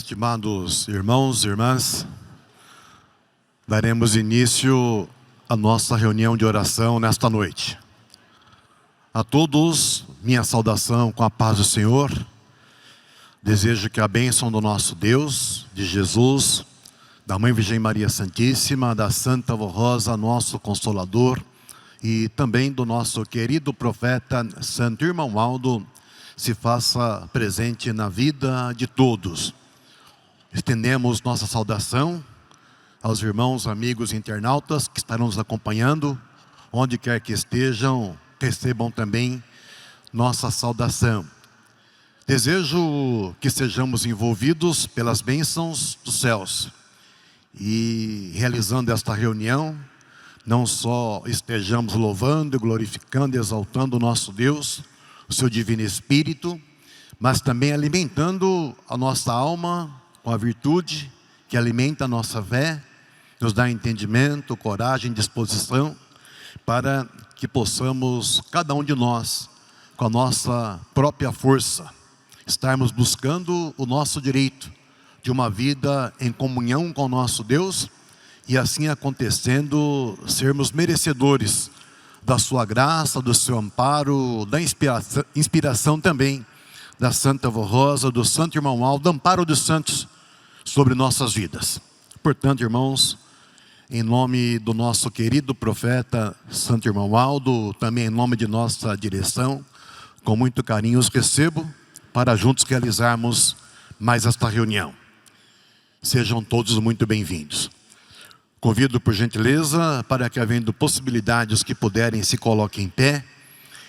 Estimados irmãos e irmãs, daremos início à nossa reunião de oração nesta noite. A todos, minha saudação com a paz do Senhor. Desejo que a bênção do nosso Deus, de Jesus, da Mãe Virgem Maria Santíssima, da Santa Vó Rosa, nosso Consolador, e também do nosso querido profeta Santo Irmão Aldo, se faça presente na vida de todos. Estendemos nossa saudação aos irmãos, amigos internautas que estarão nos acompanhando, onde quer que estejam, recebam também nossa saudação. Desejo que sejamos envolvidos pelas bênçãos dos céus e realizando esta reunião, não só estejamos louvando, glorificando e exaltando o nosso Deus, o seu Divino Espírito, mas também alimentando a nossa alma com a virtude que alimenta a nossa fé, nos dá entendimento, coragem, disposição, para que possamos, cada um de nós, com a nossa própria força, estarmos buscando o nosso direito de uma vida em comunhão com o nosso Deus, e assim acontecendo, sermos merecedores da sua graça, do seu amparo, da inspiração também da Santa Vó Rosa, do Santo Irmão Aldo, do amparo dos santos sobre nossas vidas. Portanto, irmãos, em nome do nosso querido profeta Santo Irmão Aldo, também em nome de nossa direção, com muito carinho os recebo para juntos realizarmos mais esta reunião. Sejam todos muito bem-vindos. Convido por gentileza para que, havendo possibilidades que puderem, se coloquem em pé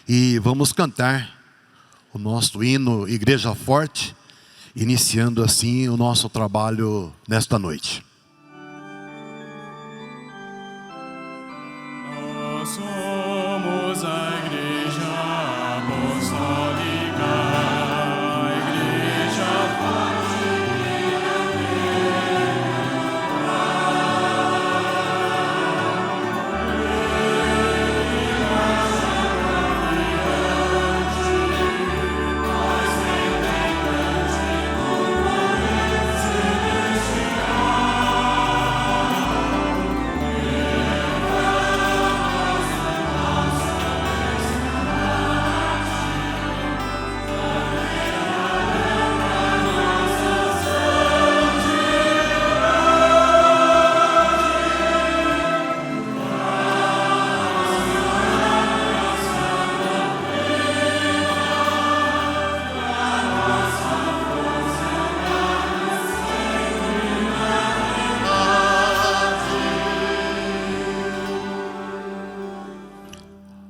e vamos cantar o nosso hino Igreja Forte, iniciando assim o nosso trabalho nesta noite. Nós somos a Igreja Apostólica, a Igreja Forte da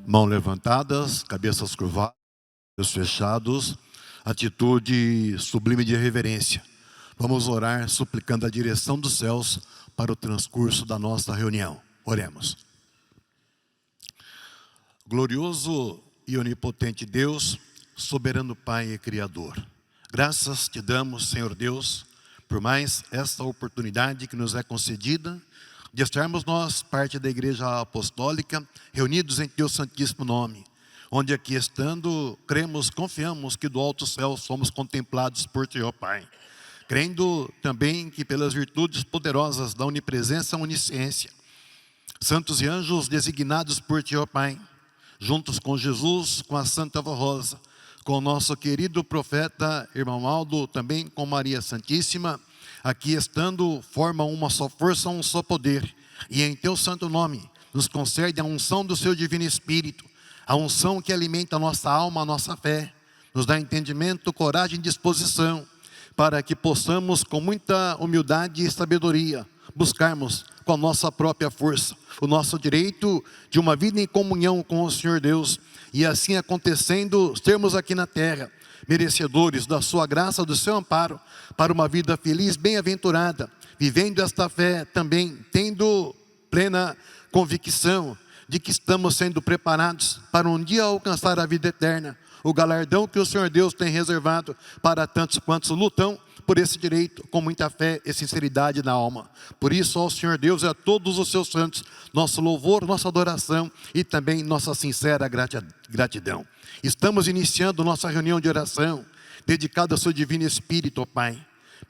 Mãos levantadas, cabeças curvadas, olhos fechados, atitude sublime de reverência. Vamos orar suplicando a direção dos céus para o transcurso da nossa reunião. Oremos. Glorioso e onipotente Deus, soberano Pai e Criador, graças te damos, Senhor Deus, por mais esta oportunidade que nos é concedida de estarmos nós, parte da Igreja Apostólica, reunidos em Teu Santíssimo Nome, onde aqui estando, cremos, confiamos que do alto céu somos contemplados por Ti, ó Pai. Crendo também que pelas virtudes poderosas da onipresença e onisciência, santos e anjos designados por Ti, ó Pai, juntos com Jesus, com a Santa Vó Rosa, com o nosso querido profeta Irmão Aldo, também com Maria Santíssima, aqui estando, formam uma só força, um só poder, e em Teu santo nome nos concede a unção do Seu Divino Espírito, a unção que alimenta a nossa alma, a nossa fé, nos dá entendimento, coragem e disposição, para que possamos com muita humildade e sabedoria, buscarmos com a nossa própria força, o nosso direito de uma vida em comunhão com o Senhor Deus, e assim acontecendo, sermos aqui na terra, merecedores da sua graça, do seu amparo, para uma vida feliz, bem-aventurada, vivendo esta fé também, tendo plena convicção de que estamos sendo preparados para um dia alcançar a vida eterna, o galardão que o Senhor Deus tem reservado para tantos quantos lutam por esse direito, com muita fé e sinceridade na alma. Por isso, ao Senhor Deus e a todos os seus santos, nosso louvor, nossa adoração e também nossa sincera gratidão. Estamos iniciando nossa reunião de oração, dedicada ao seu Divino Espírito, ó Pai.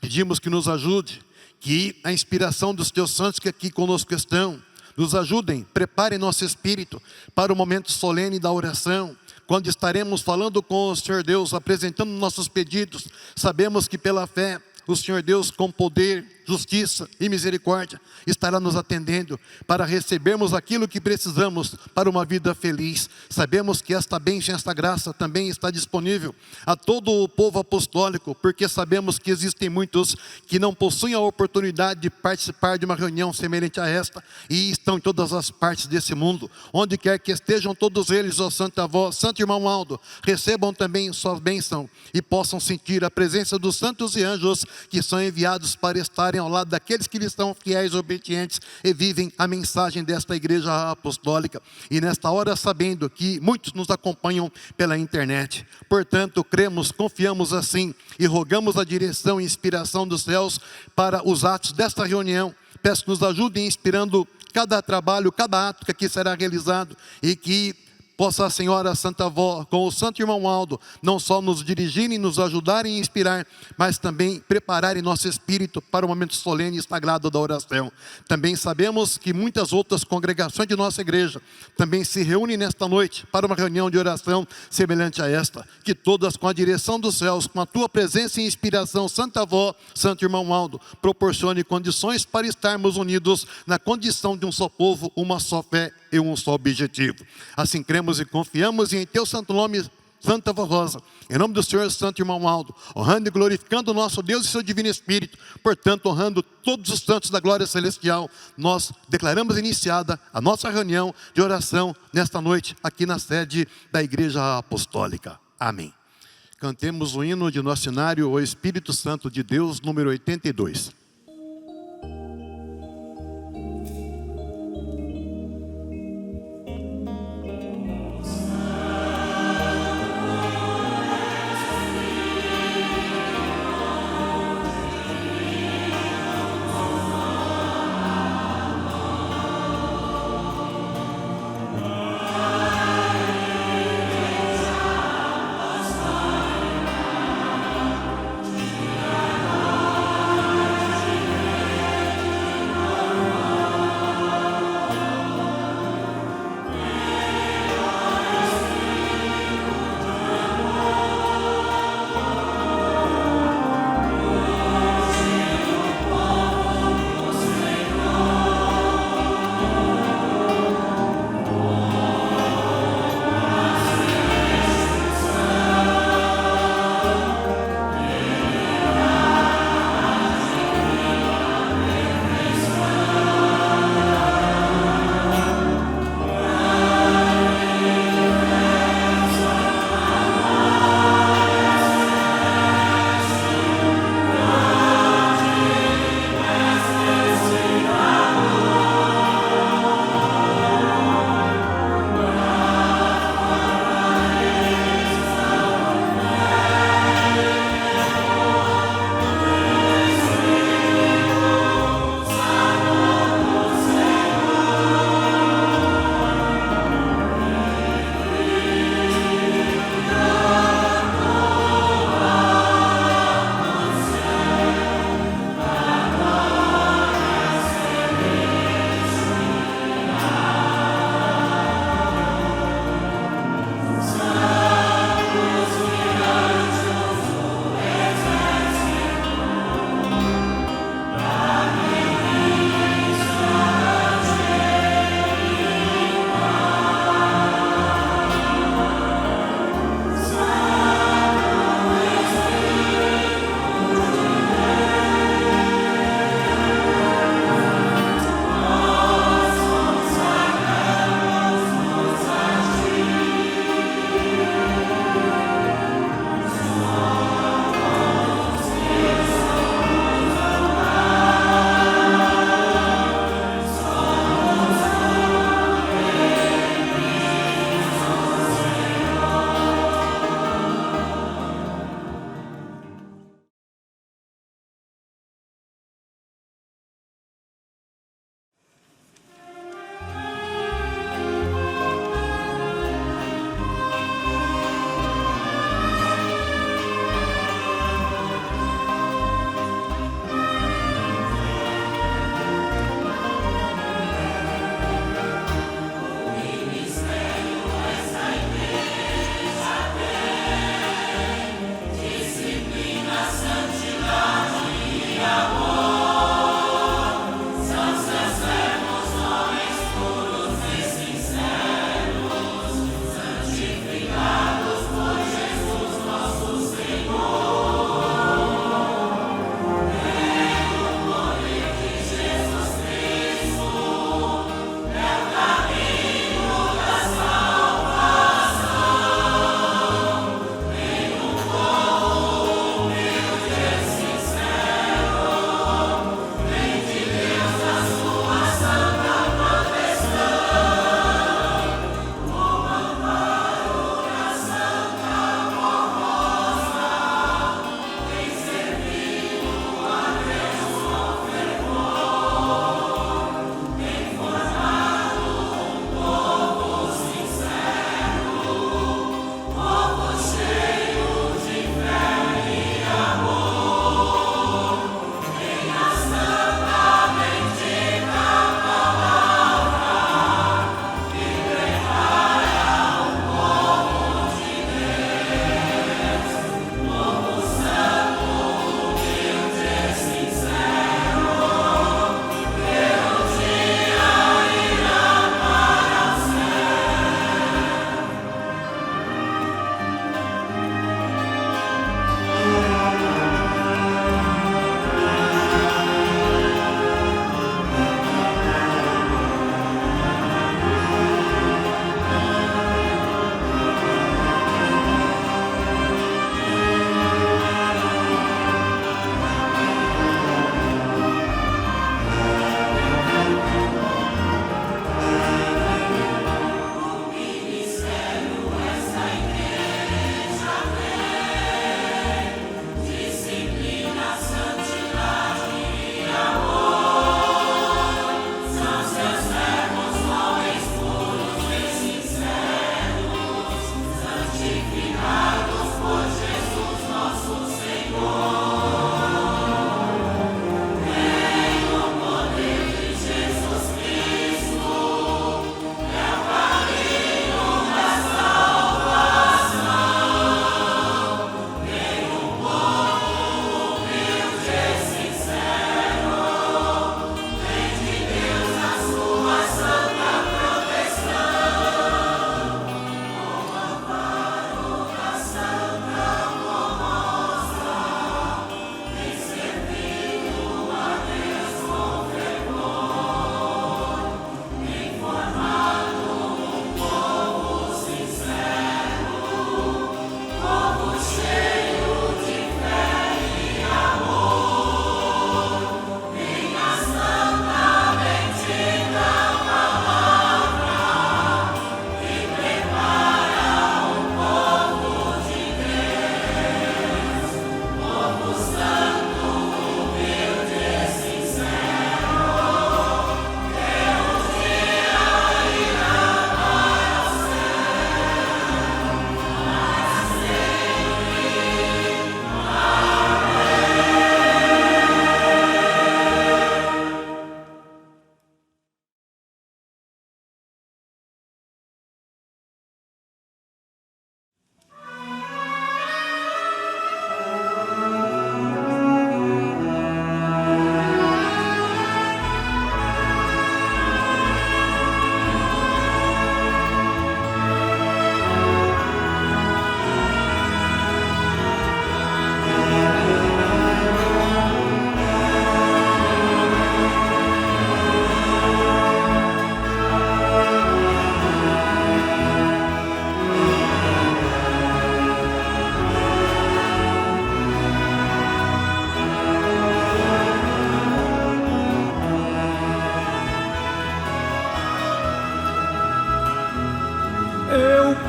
Pedimos que nos ajude, que a inspiração dos teus santos que aqui conosco estão, nos ajudem, preparem nosso espírito para o momento solene da oração, quando estaremos falando com o Senhor Deus, apresentando nossos pedidos. Sabemos que pela fé, o Senhor Deus, com poder, justiça e misericórdia, estará nos atendendo para recebermos aquilo que precisamos para uma vida feliz. Sabemos que esta bênção, esta graça também está disponível a todo o povo apostólico, porque sabemos que existem muitos que não possuem a oportunidade de participar de uma reunião semelhante a esta, e estão em todas as partes desse mundo. Onde quer que estejam todos eles, ó Santa Avó, Santo Irmão Aldo, recebam também sua bênção e possam sentir a presença dos santos e anjos que são enviados para estarem ao lado daqueles que lhes são fiéis, obedientes e vivem a mensagem desta igreja apostólica. E nesta hora, sabendo que muitos nos acompanham pela internet, portanto, cremos, confiamos assim e rogamos a direção e inspiração dos céus para os atos desta reunião. Peço que nos ajudem inspirando cada trabalho, cada ato que aqui será realizado, e que possa a Senhora Santa Avó, com o Santo Irmão Aldo, não só nos dirigirem, nos ajudarem e inspirar, mas também prepararem nosso espírito para o momento solene e sagrado da oração. Também sabemos que muitas outras congregações de nossa igreja também se reúnem nesta noite para uma reunião de oração semelhante a esta. Que todas, com a direção dos céus, com a tua presença e inspiração, Santa Avó, Santo Irmão Aldo, proporcione condições para estarmos unidos na condição de um só povo, uma só fé e um só objetivo. Assim cremos e confiamos, e em teu santo nome, Santa Avó Rosa, em nome do Senhor Santo Irmão Aldo, honrando e glorificando o nosso Deus e seu divino Espírito, portanto honrando todos os santos da glória celestial, nós declaramos iniciada a nossa reunião de oração nesta noite aqui na sede da Igreja Apostólica. Amém. Cantemos o hino de nosso cenário, o Espírito Santo de Deus, número 82.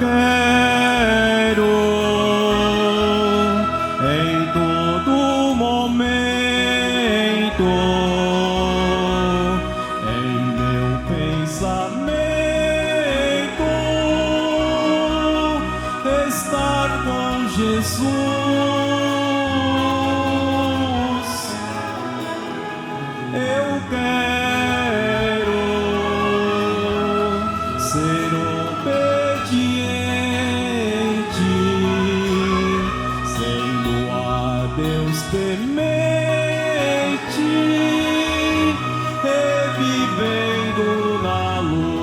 quero em todo momento, em meu pensamento, estar com Jesus. Eu quero ser obediente, sendo a Deus temente e vivendo na luz.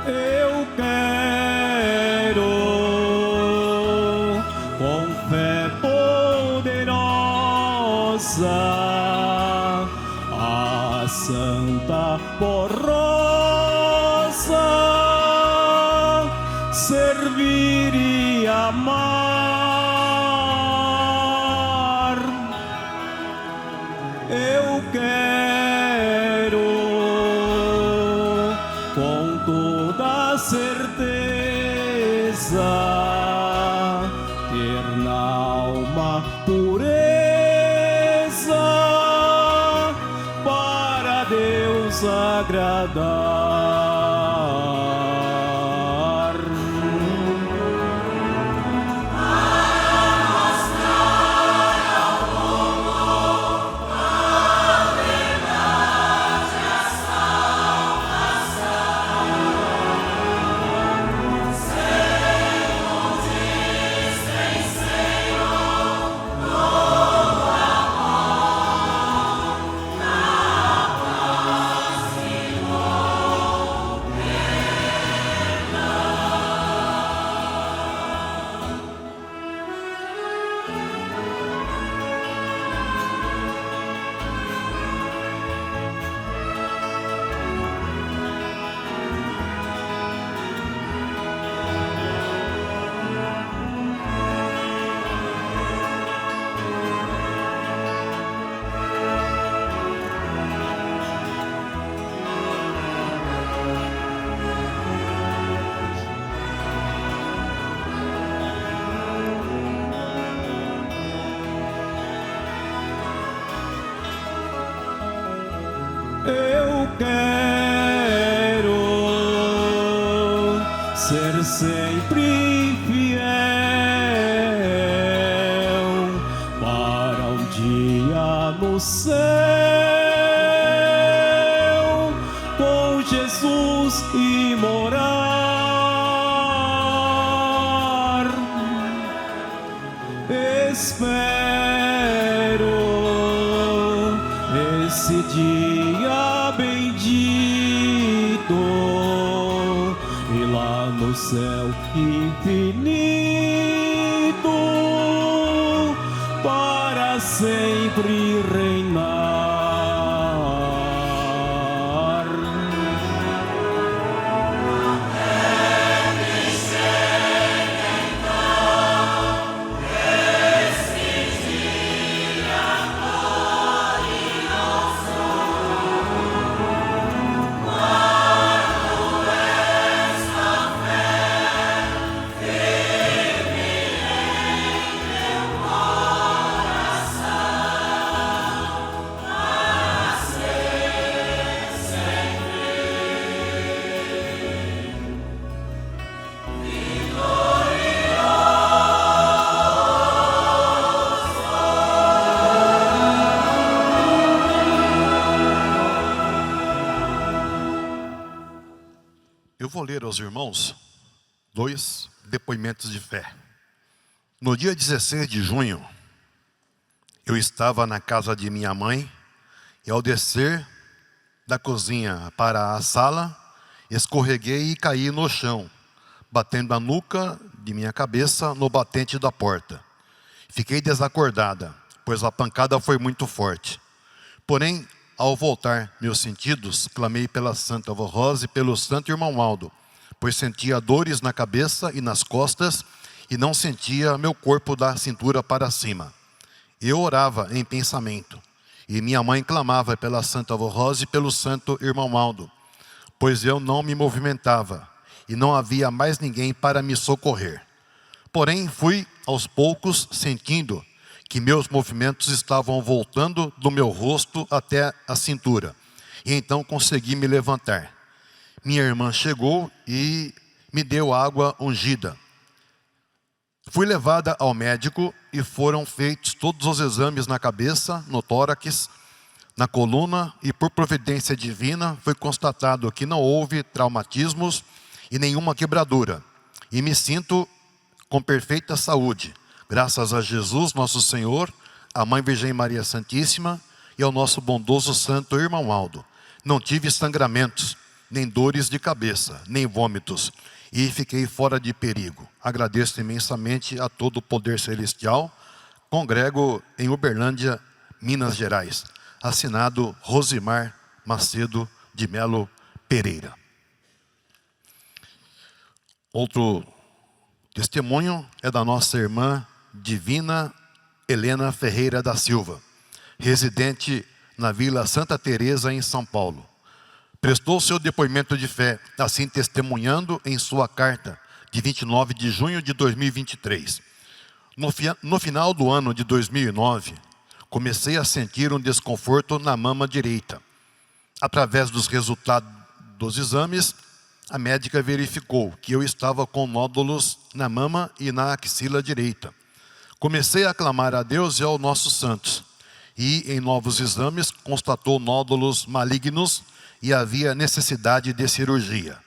Eu quero com fé poderosa a Santa Porrosa servir e amar. Eu quero com toda certeza ter na alma pureza para Deus agradar. Eu quero ser sempre fiel para um dia no céu com Jesus e morar. Espero esse dia bendito e lá no céu infinito para sempre reinar. Eu vou ler aos irmãos 2 depoimentos de fé. No dia 16 de junho, eu estava na casa de minha mãe e ao descer da cozinha para a sala, escorreguei e caí no chão, batendo a nuca de minha cabeça no batente da porta. Fiquei desacordada, pois a pancada foi muito forte. Porém, ao voltar meus sentidos, clamei pela Santa Avó Rosa e pelo Santo Irmão Aldo, pois sentia dores na cabeça e nas costas e não sentia meu corpo da cintura para cima. Eu orava em pensamento e minha mãe clamava pela Santa Avó Rosa e pelo Santo Irmão Aldo, pois eu não me movimentava e não havia mais ninguém para me socorrer. Porém, fui aos poucos sentindo que meus movimentos estavam voltando do meu rosto até a cintura. E então consegui me levantar. Minha irmã chegou e me deu água ungida. Fui levada ao médico e foram feitos todos os exames na cabeça, no tórax, na coluna, e por providência divina foi constatado que não houve traumatismos e nenhuma quebradura. E me sinto com perfeita saúde, graças a Jesus, nosso Senhor, a Mãe Virgem Maria Santíssima e ao nosso bondoso Santo Irmão Aldo. Não tive sangramentos, nem dores de cabeça, nem vômitos, e fiquei fora de perigo. Agradeço imensamente a todo o poder celestial. Congrego em Uberlândia, Minas Gerais. Assinado Rosimar Macedo de Melo Pereira. Outro testemunho é da nossa irmã Divina Helena Ferreira da Silva, residente na Vila Santa Teresa, em São Paulo. Prestou seu depoimento de fé, assim testemunhando em sua carta de 29 de junho de 2023. No final do ano de 2009, comecei a sentir um desconforto na mama direita. Através dos resultados dos exames, a médica verificou que eu estava com nódulos na mama e na axila direita. Comecei a clamar a Deus e aos nossos santos. E em novos exames constatou nódulos malignos e havia necessidade de cirurgia.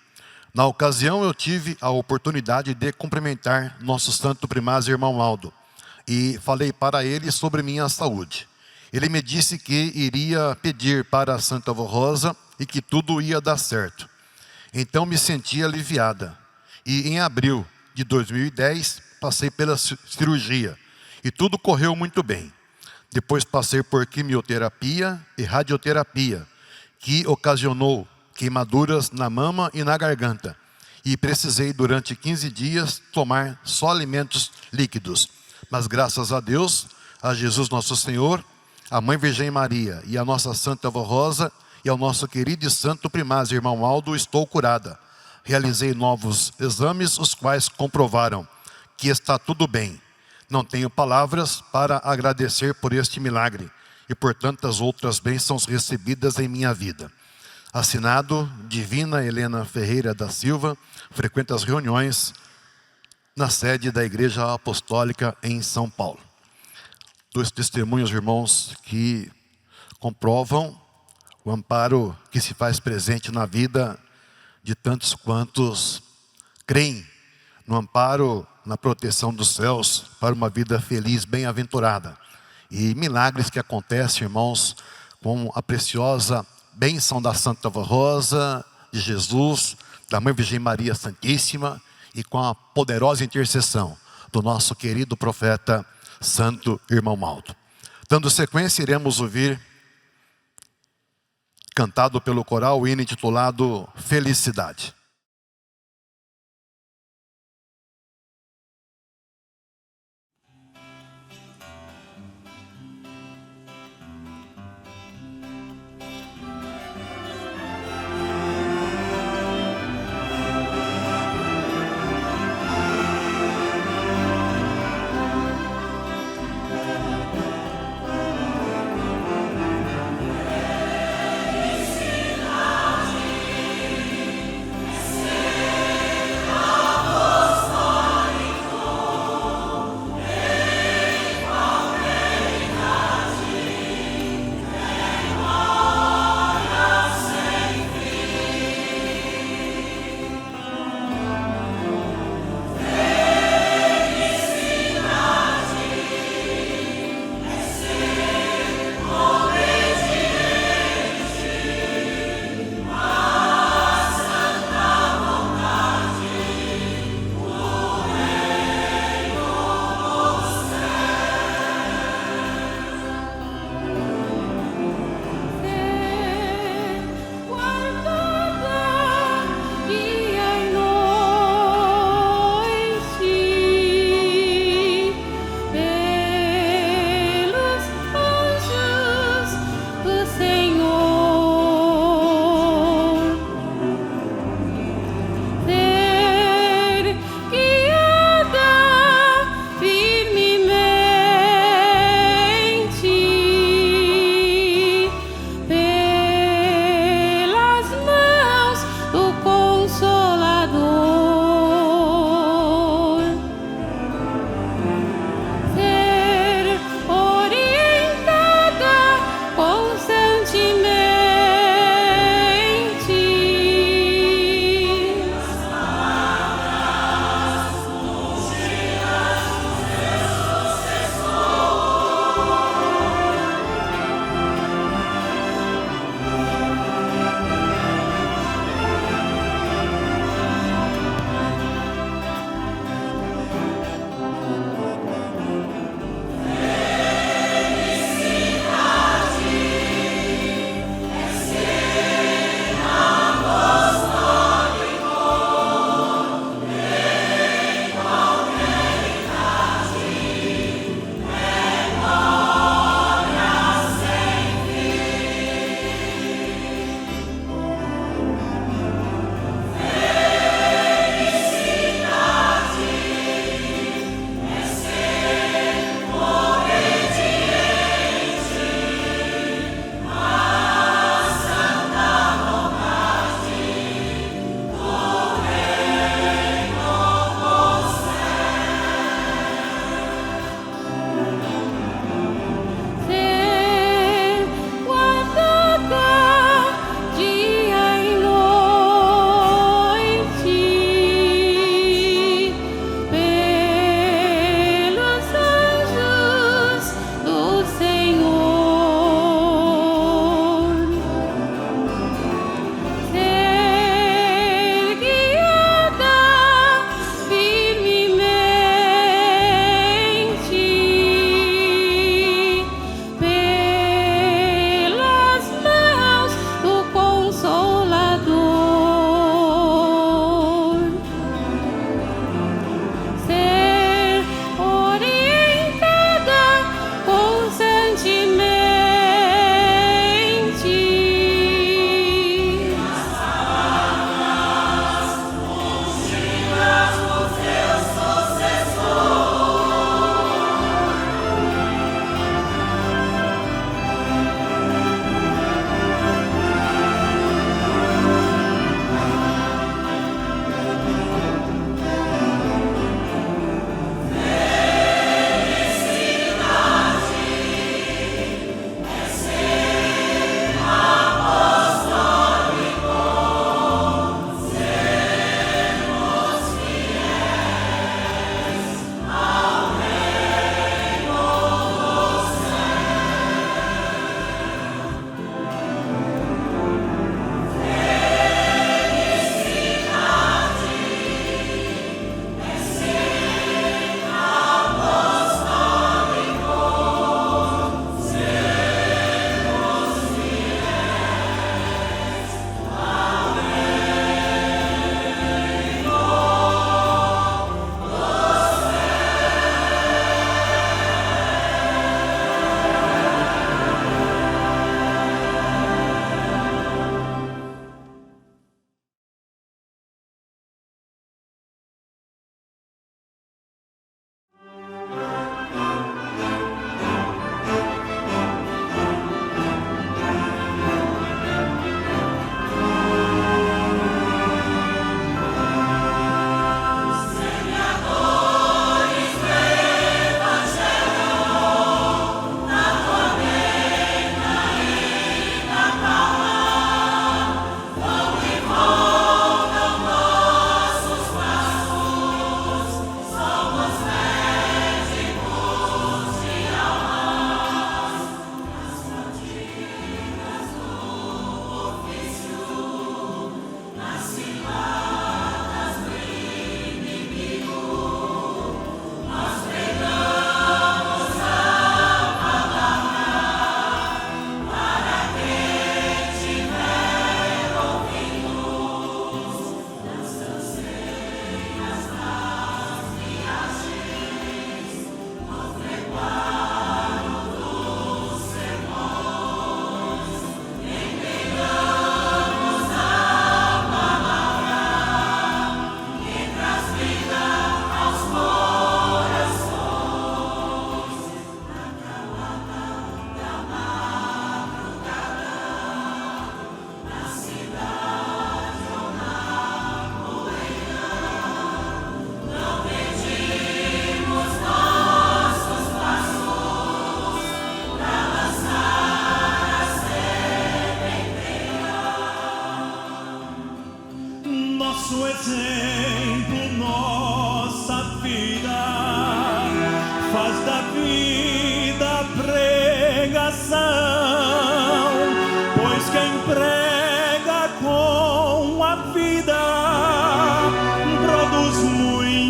Na ocasião eu tive a oportunidade de cumprimentar nosso santo primaz Irmão Aldo e falei para ele sobre minha saúde. Ele me disse que iria pedir para a Santa Avó Rosa e que tudo ia dar certo. Então me senti aliviada. E em abril de 2010 passei pela cirurgia e tudo correu muito bem. Depois passei por quimioterapia e radioterapia, que ocasionou queimaduras na mama e na garganta. E precisei durante 15 dias tomar só alimentos líquidos. Mas graças a Deus, a Jesus nosso Senhor, a Mãe Virgem Maria e a nossa Santa Avó Rosa e ao nosso querido e santo primaz Irmão Aldo, estou curada. Realizei novos exames, os quais comprovaram que está tudo bem. Não tenho palavras para agradecer por este milagre e por tantas outras bênçãos recebidas em minha vida. Assinado Divina Helena Ferreira da Silva, frequenta as reuniões na sede da Igreja Apostólica em São Paulo. 2 testemunhos, irmãos, que comprovam o amparo que se faz presente na vida de tantos quantos creem no amparo, na proteção dos céus, para uma vida feliz, bem-aventurada. E milagres que acontecem, irmãos, com a preciosa bênção da Santa Avó Rosa, de Jesus, da Mãe Virgem Maria Santíssima, e com a poderosa intercessão do nosso querido profeta Santo Irmão Aldo. Dando sequência, iremos ouvir, cantado pelo coral, o hino intitulado Felicidade.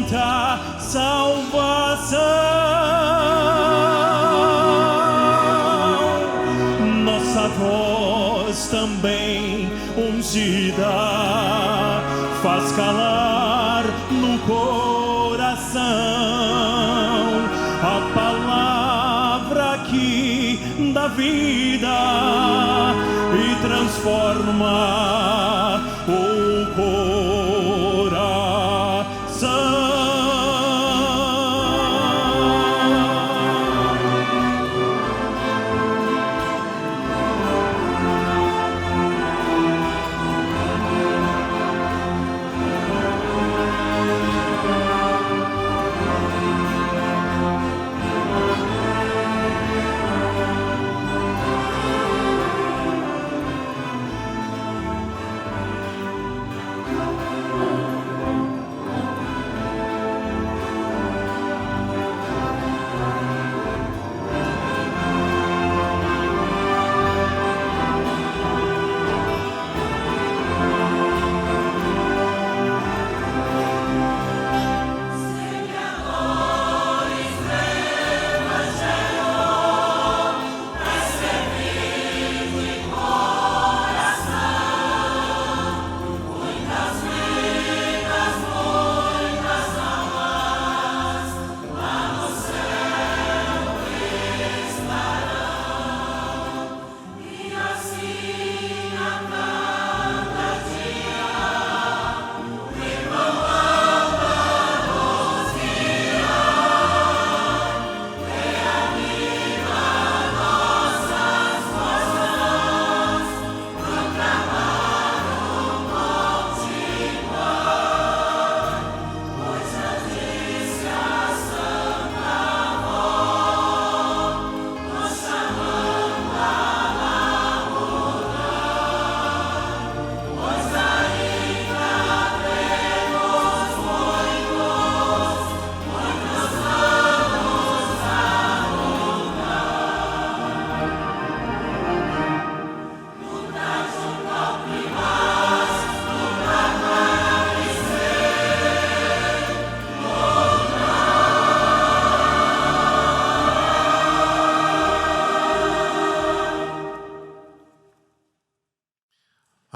muita salvação. Nossa voz também ungida faz calar no coração a palavra que dá vida e transforma o coração.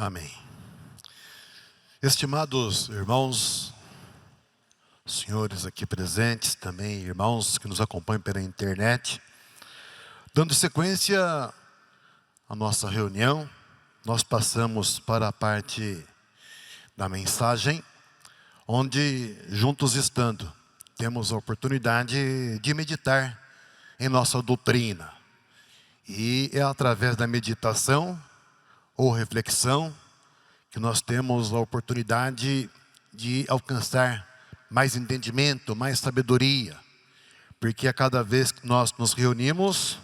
Amém. Estimados irmãos, senhores aqui presentes, também irmãos que nos acompanham pela internet, dando sequência à nossa reunião, nós passamos para a parte da mensagem, onde juntos estando, temos a oportunidade de meditar em nossa doutrina. E é através da meditação ou reflexão que nós temos a oportunidade de alcançar mais entendimento, mais sabedoria. Porque a cada vez que nós nos reunimos,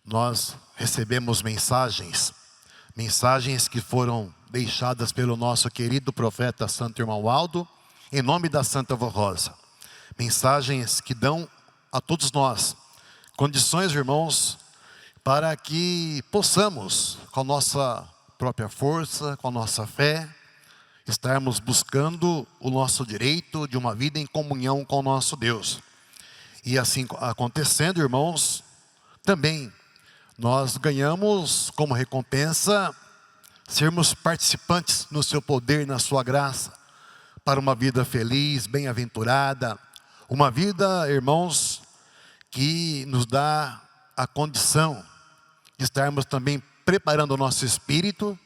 nós recebemos mensagens que foram deixadas pelo nosso querido profeta Santo Irmão Aldo, em nome da Santa Vó Rosa. Mensagens que dão a todos nós condições, irmãos, para que possamos, com a nossa própria força, com a nossa fé, estarmos buscando o nosso direito de uma vida em comunhão com o nosso Deus. E assim acontecendo, irmãos, também nós ganhamos como recompensa sermos participantes no seu poder, na sua graça, para uma vida feliz, bem-aventurada, uma vida, irmãos, que nos dá a condição de estarmos também preparando o nosso espírito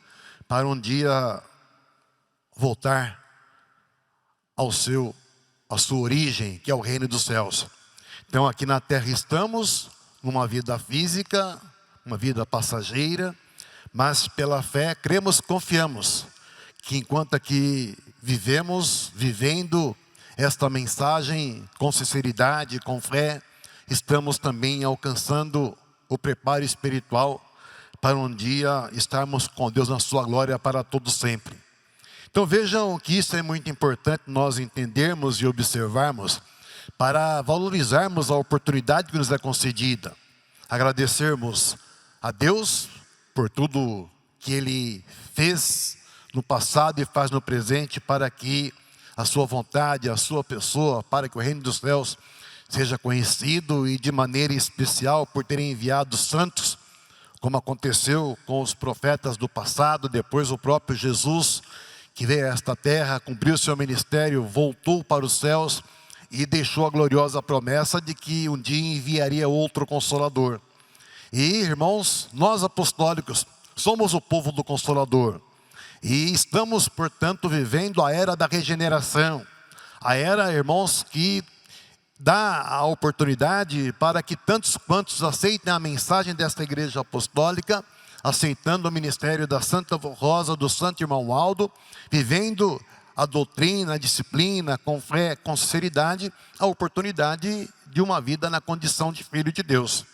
para um dia voltar à sua origem, que é o reino dos céus. Então aqui na terra estamos numa vida física, uma vida passageira, mas pela fé cremos, confiamos que enquanto aqui vivendo esta mensagem com sinceridade, com fé, estamos também alcançando o preparo espiritual para um dia estarmos com Deus na sua glória para todo sempre. Então vejam que isso é muito importante nós entendermos e observarmos para valorizarmos a oportunidade que nos é concedida. Agradecermos a Deus por tudo que Ele fez no passado e faz no presente para que a sua vontade, a sua pessoa, para que o reino dos céus seja conhecido, e de maneira especial por terem enviado santos, como aconteceu com os profetas do passado. Depois o próprio Jesus, que veio a esta terra, cumpriu seu ministério, voltou para os céus e deixou a gloriosa promessa de que um dia enviaria outro Consolador. E, irmãos, nós apostólicos somos o povo do Consolador. E estamos, portanto, vivendo a era da regeneração. A era, irmãos, que dá a oportunidade para que tantos quantos aceitem a mensagem desta igreja apostólica, aceitando o ministério da Santa Rosa, do Santo Irmão Aldo, vivendo a doutrina, a disciplina, com fé, com sinceridade, a oportunidade de uma vida na condição de filho de Deus.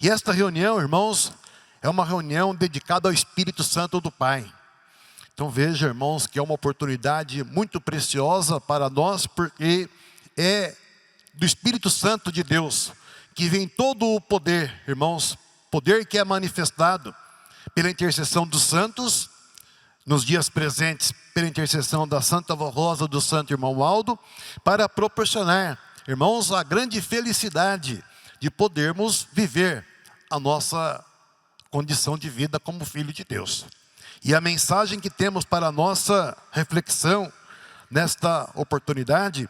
E esta reunião, irmãos, é uma reunião dedicada ao Espírito Santo do Pai. Então veja, irmãos, que é uma oportunidade muito preciosa para nós, porque é do Espírito Santo de Deus que vem todo o poder, irmãos, poder que é manifestado pela intercessão dos santos, nos dias presentes, pela intercessão da Santa Rosa, do Santo Irmão Aldo, para proporcionar, irmãos, a grande felicidade de podermos viver a nossa condição de vida como filho de Deus. E a mensagem que temos para a nossa reflexão nesta oportunidade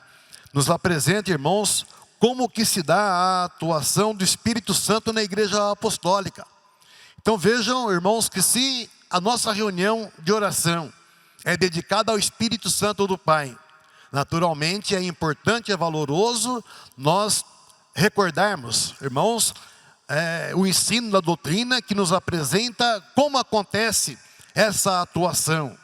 nos apresenta, irmãos, como que se dá a atuação do Espírito Santo na igreja apostólica. Então vejam, irmãos, que se a nossa reunião de oração é dedicada ao Espírito Santo do Pai, naturalmente é importante, é valoroso nós recordarmos, irmãos, o ensino da doutrina que nos apresenta como acontece essa atuação.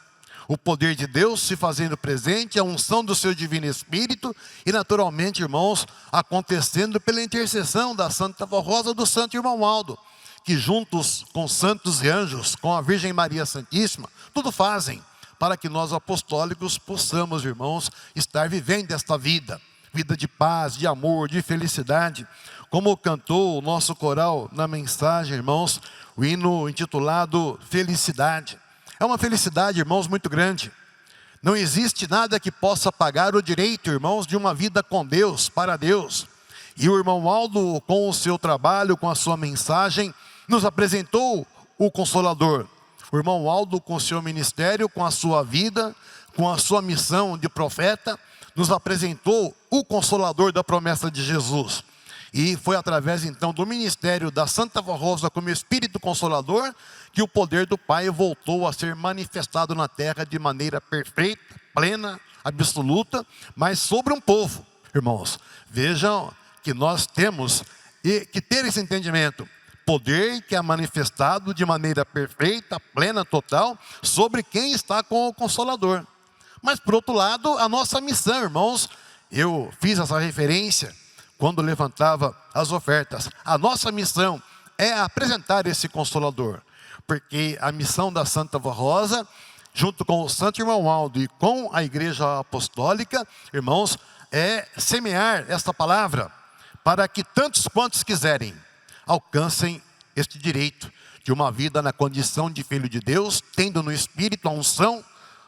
O poder de Deus se fazendo presente, a unção do seu divino Espírito e naturalmente, irmãos, acontecendo pela intercessão da Santa Rosa, do Santo Irmão Aldo, que juntos com santos e anjos, com a Virgem Maria Santíssima, tudo fazem para que nós apostólicos possamos, irmãos, estar vivendo esta vida de paz, de amor, de felicidade, como cantou o nosso coral na mensagem, irmãos, o hino intitulado Felicidade. É uma felicidade, irmãos, muito grande. Não existe nada que possa pagar o direito, irmãos, de uma vida com Deus, para Deus. E o irmão Aldo, com o seu trabalho, com a sua mensagem, nos apresentou o Consolador. O irmão Aldo, com o seu ministério, com a sua vida, com a sua missão de profeta, nos apresentou o Consolador da promessa de Jesus. E foi através então do ministério da Santa Rosa como Espírito Consolador que o poder do Pai voltou a ser manifestado na terra de maneira perfeita, plena, absoluta, mas sobre um povo. Irmãos, vejam que nós temos que ter esse entendimento. Poder que é manifestado de maneira perfeita, plena, total, sobre quem está com o Consolador. Mas por outro lado, a nossa missão, irmãos, eu fiz essa referência quando levantava as ofertas. A nossa missão é apresentar esse Consolador, porque a missão da Santa Rosa, junto com o Santo Irmão Aldo e com a Igreja Apostólica, irmãos, é semear esta palavra para que tantos quantos quiserem alcancem este direito de uma vida na condição de filho de Deus, tendo no Espírito a unção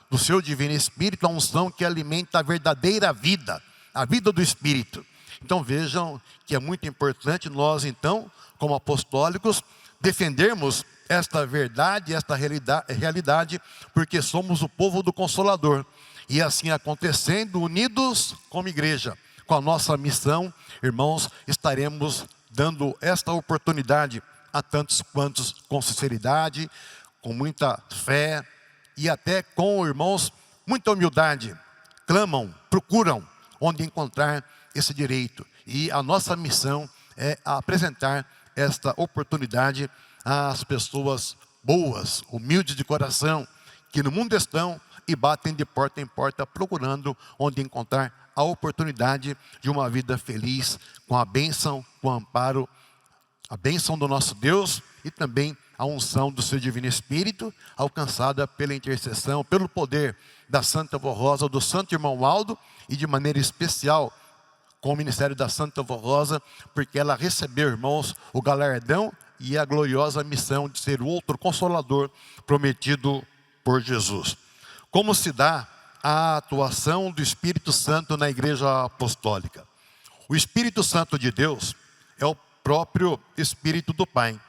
do seu divino Espírito, a unção que alimenta a verdadeira vida, a vida do Espírito. Então vejam que é muito importante nós então, como apostólicos, defendermos esta verdade, esta realidade, porque somos o povo do Consolador. E assim acontecendo, unidos como igreja, com a nossa missão, irmãos, estaremos dando esta oportunidade a tantos quantos com sinceridade, com muita fé e até com, irmãos, muita humildade, clamam, procuram onde encontrar esse direito. E a nossa missão é apresentar esta oportunidade às pessoas boas, humildes de coração, que no mundo estão e batem de porta em porta procurando onde encontrar a oportunidade de uma vida feliz, com a bênção, com o amparo, a bênção do nosso Deus e também a unção do seu divino Espírito, alcançada pela intercessão, pelo poder da Santa Rosa, do Santo Irmão Aldo, e de maneira especial com o ministério da Santa Rosa, porque ela recebeu, irmãos, o galardão e a gloriosa missão de ser o outro Consolador prometido por Jesus. Como se dá a atuação do Espírito Santo na Igreja Apostólica. O Espírito Santo de Deus é o próprio Espírito do Pai.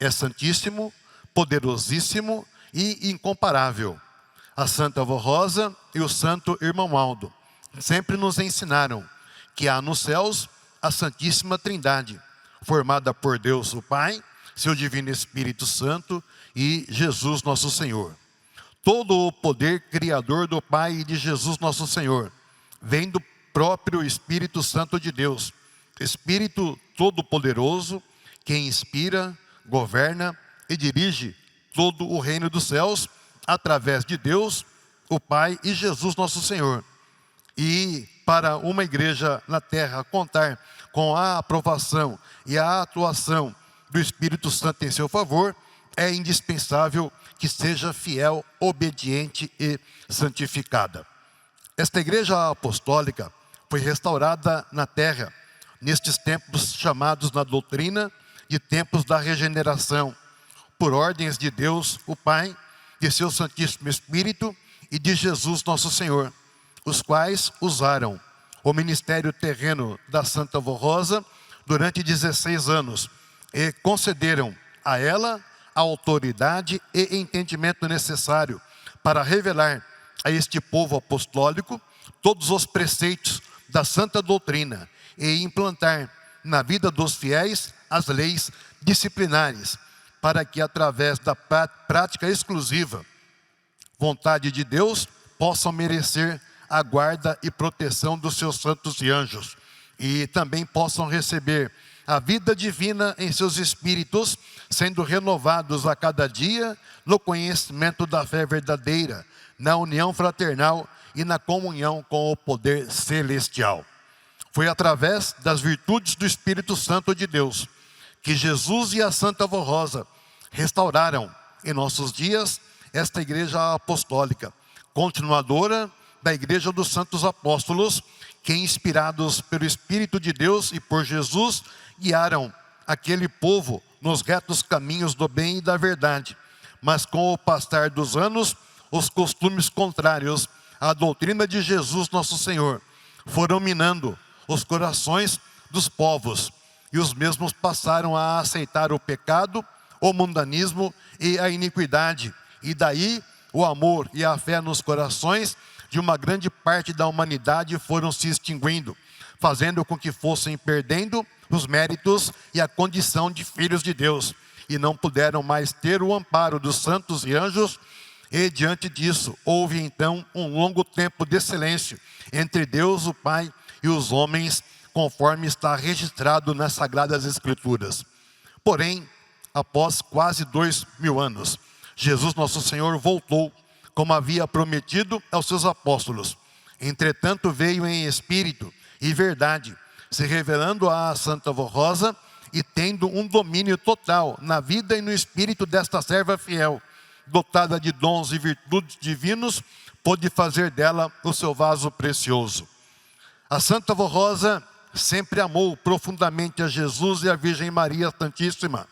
É santíssimo, poderosíssimo e incomparável. A Santa Avó Rosa e o Santo Irmão Aldo sempre nos ensinaram que há nos céus a Santíssima Trindade, formada por Deus o Pai, seu Divino Espírito Santo e Jesus nosso Senhor. Todo o poder criador do Pai e de Jesus nosso Senhor vem do próprio Espírito Santo de Deus, Espírito Todo-Poderoso, que inspira, governa e dirige todo o reino dos céus através de Deus, o Pai e Jesus nosso Senhor. E para uma igreja na terra contar com a aprovação e a atuação do Espírito Santo em seu favor, é indispensável que seja fiel, obediente e santificada. Esta igreja apostólica foi restaurada na terra, nestes tempos chamados na doutrina de tempos da regeneração, por ordens de Deus, o Pai, de seu Santíssimo Espírito e de Jesus nosso Senhor, os quais usaram o ministério terreno da Santa Avó Rosa durante 16 anos e concederam a ela a autoridade e entendimento necessário para revelar a este povo apostólico todos os preceitos da santa doutrina e implantar na vida dos fiéis as leis disciplinares, para que através da prática exclusiva, vontade de Deus, possam merecer a guarda e proteção dos seus santos e anjos, e também possam receber a vida divina em seus espíritos, sendo renovados a cada dia no conhecimento da fé verdadeira, na união fraternal e na comunhão com o poder celestial. Foi através das virtudes do Espírito Santo de Deus que Jesus e a Santa Avó Rosa restauraram em nossos dias esta igreja apostólica, continuadora da Igreja dos Santos Apóstolos, que, inspirados pelo Espírito de Deus e por Jesus, guiaram aquele povo nos retos caminhos do bem e da verdade. Mas com o passar dos anos, os costumes contrários à doutrina de Jesus nosso Senhor foram minando os corações dos povos, e os mesmos passaram a aceitar o pecado, o mundanismo e a iniquidade, e daí o amor e a fé nos corações de uma grande parte da humanidade foram se extinguindo, fazendo com que fossem perdendo os méritos e a condição de filhos de Deus, e não puderam mais ter o amparo dos santos e anjos. E diante disso, houve então um longo tempo de silêncio entre Deus, o Pai, e os homens, conforme está registrado nas Sagradas Escrituras. Porém, após quase 2000 anos, Jesus nosso Senhor voltou, como havia prometido aos seus apóstolos. Entretanto, veio em espírito e verdade, se revelando à Santa Avó Rosa e tendo um domínio total na vida e no espírito desta serva fiel, dotada de dons e virtudes divinos, pôde fazer dela o seu vaso precioso. A Santa Avó Rosa sempre amou profundamente a Jesus e a Virgem Maria Santíssima,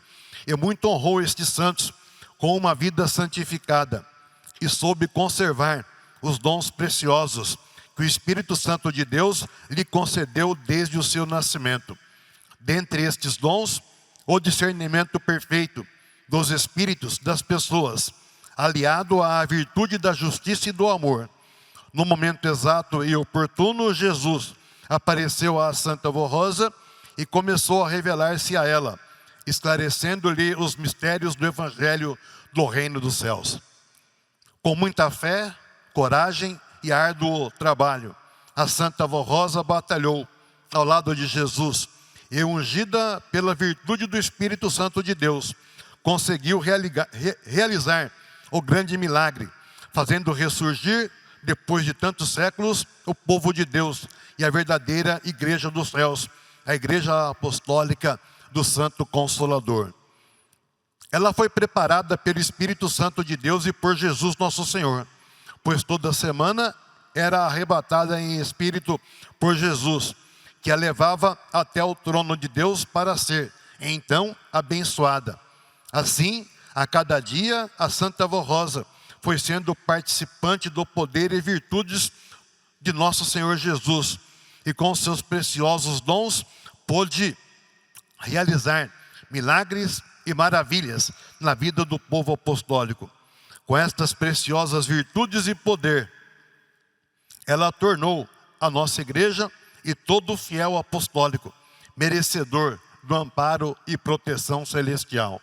e muito honrou estes santos com uma vida santificada, e soube conservar os dons preciosos que o Espírito Santo de Deus lhe concedeu desde o seu nascimento. Dentre estes dons, o discernimento perfeito dos espíritos das pessoas, aliado à virtude da justiça e do amor. No momento exato e oportuno, Jesus apareceu à Santa Avó Rosa e começou a revelar-se a ela, esclarecendo-lhe os mistérios do Evangelho do Reino dos Céus. Com muita fé, coragem e árduo trabalho, a Santa Avó Rosa batalhou ao lado de Jesus e, ungida pela virtude do Espírito Santo de Deus, conseguiu realizar o grande milagre, fazendo ressurgir, depois de tantos séculos, o povo de Deus e a verdadeira Igreja dos céus, a Igreja Apostólica do Santo Consolador. Ela foi preparada pelo Espírito Santo de Deus e por Jesus nosso Senhor, pois toda semana era arrebatada em espírito por Jesus, que a levava até o trono de Deus para ser, então, abençoada. Assim, a cada dia, a Santa Avó Rosa foi sendo participante do poder e virtudes de nosso Senhor Jesus, e com seus preciosos dons pôde realizar milagres e maravilhas na vida do povo apostólico. Com estas preciosas virtudes e poder, ela tornou a nossa igreja e todo fiel apostólico merecedor do amparo e proteção celestial.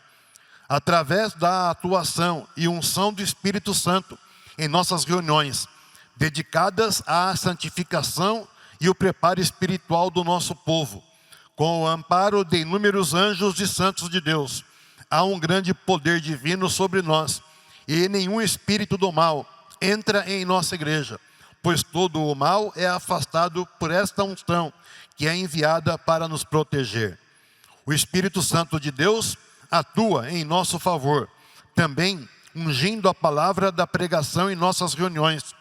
Através da atuação e unção do Espírito Santo em nossas reuniões, dedicadas à santificação e o preparo espiritual do nosso povo, com o amparo de inúmeros anjos e santos de Deus, há um grande poder divino sobre nós, e nenhum espírito do mal entra em nossa igreja, pois todo o mal é afastado por esta unção que é enviada para nos proteger. O Espírito Santo de Deus atua em nosso favor, também ungindo a palavra da pregação em nossas reuniões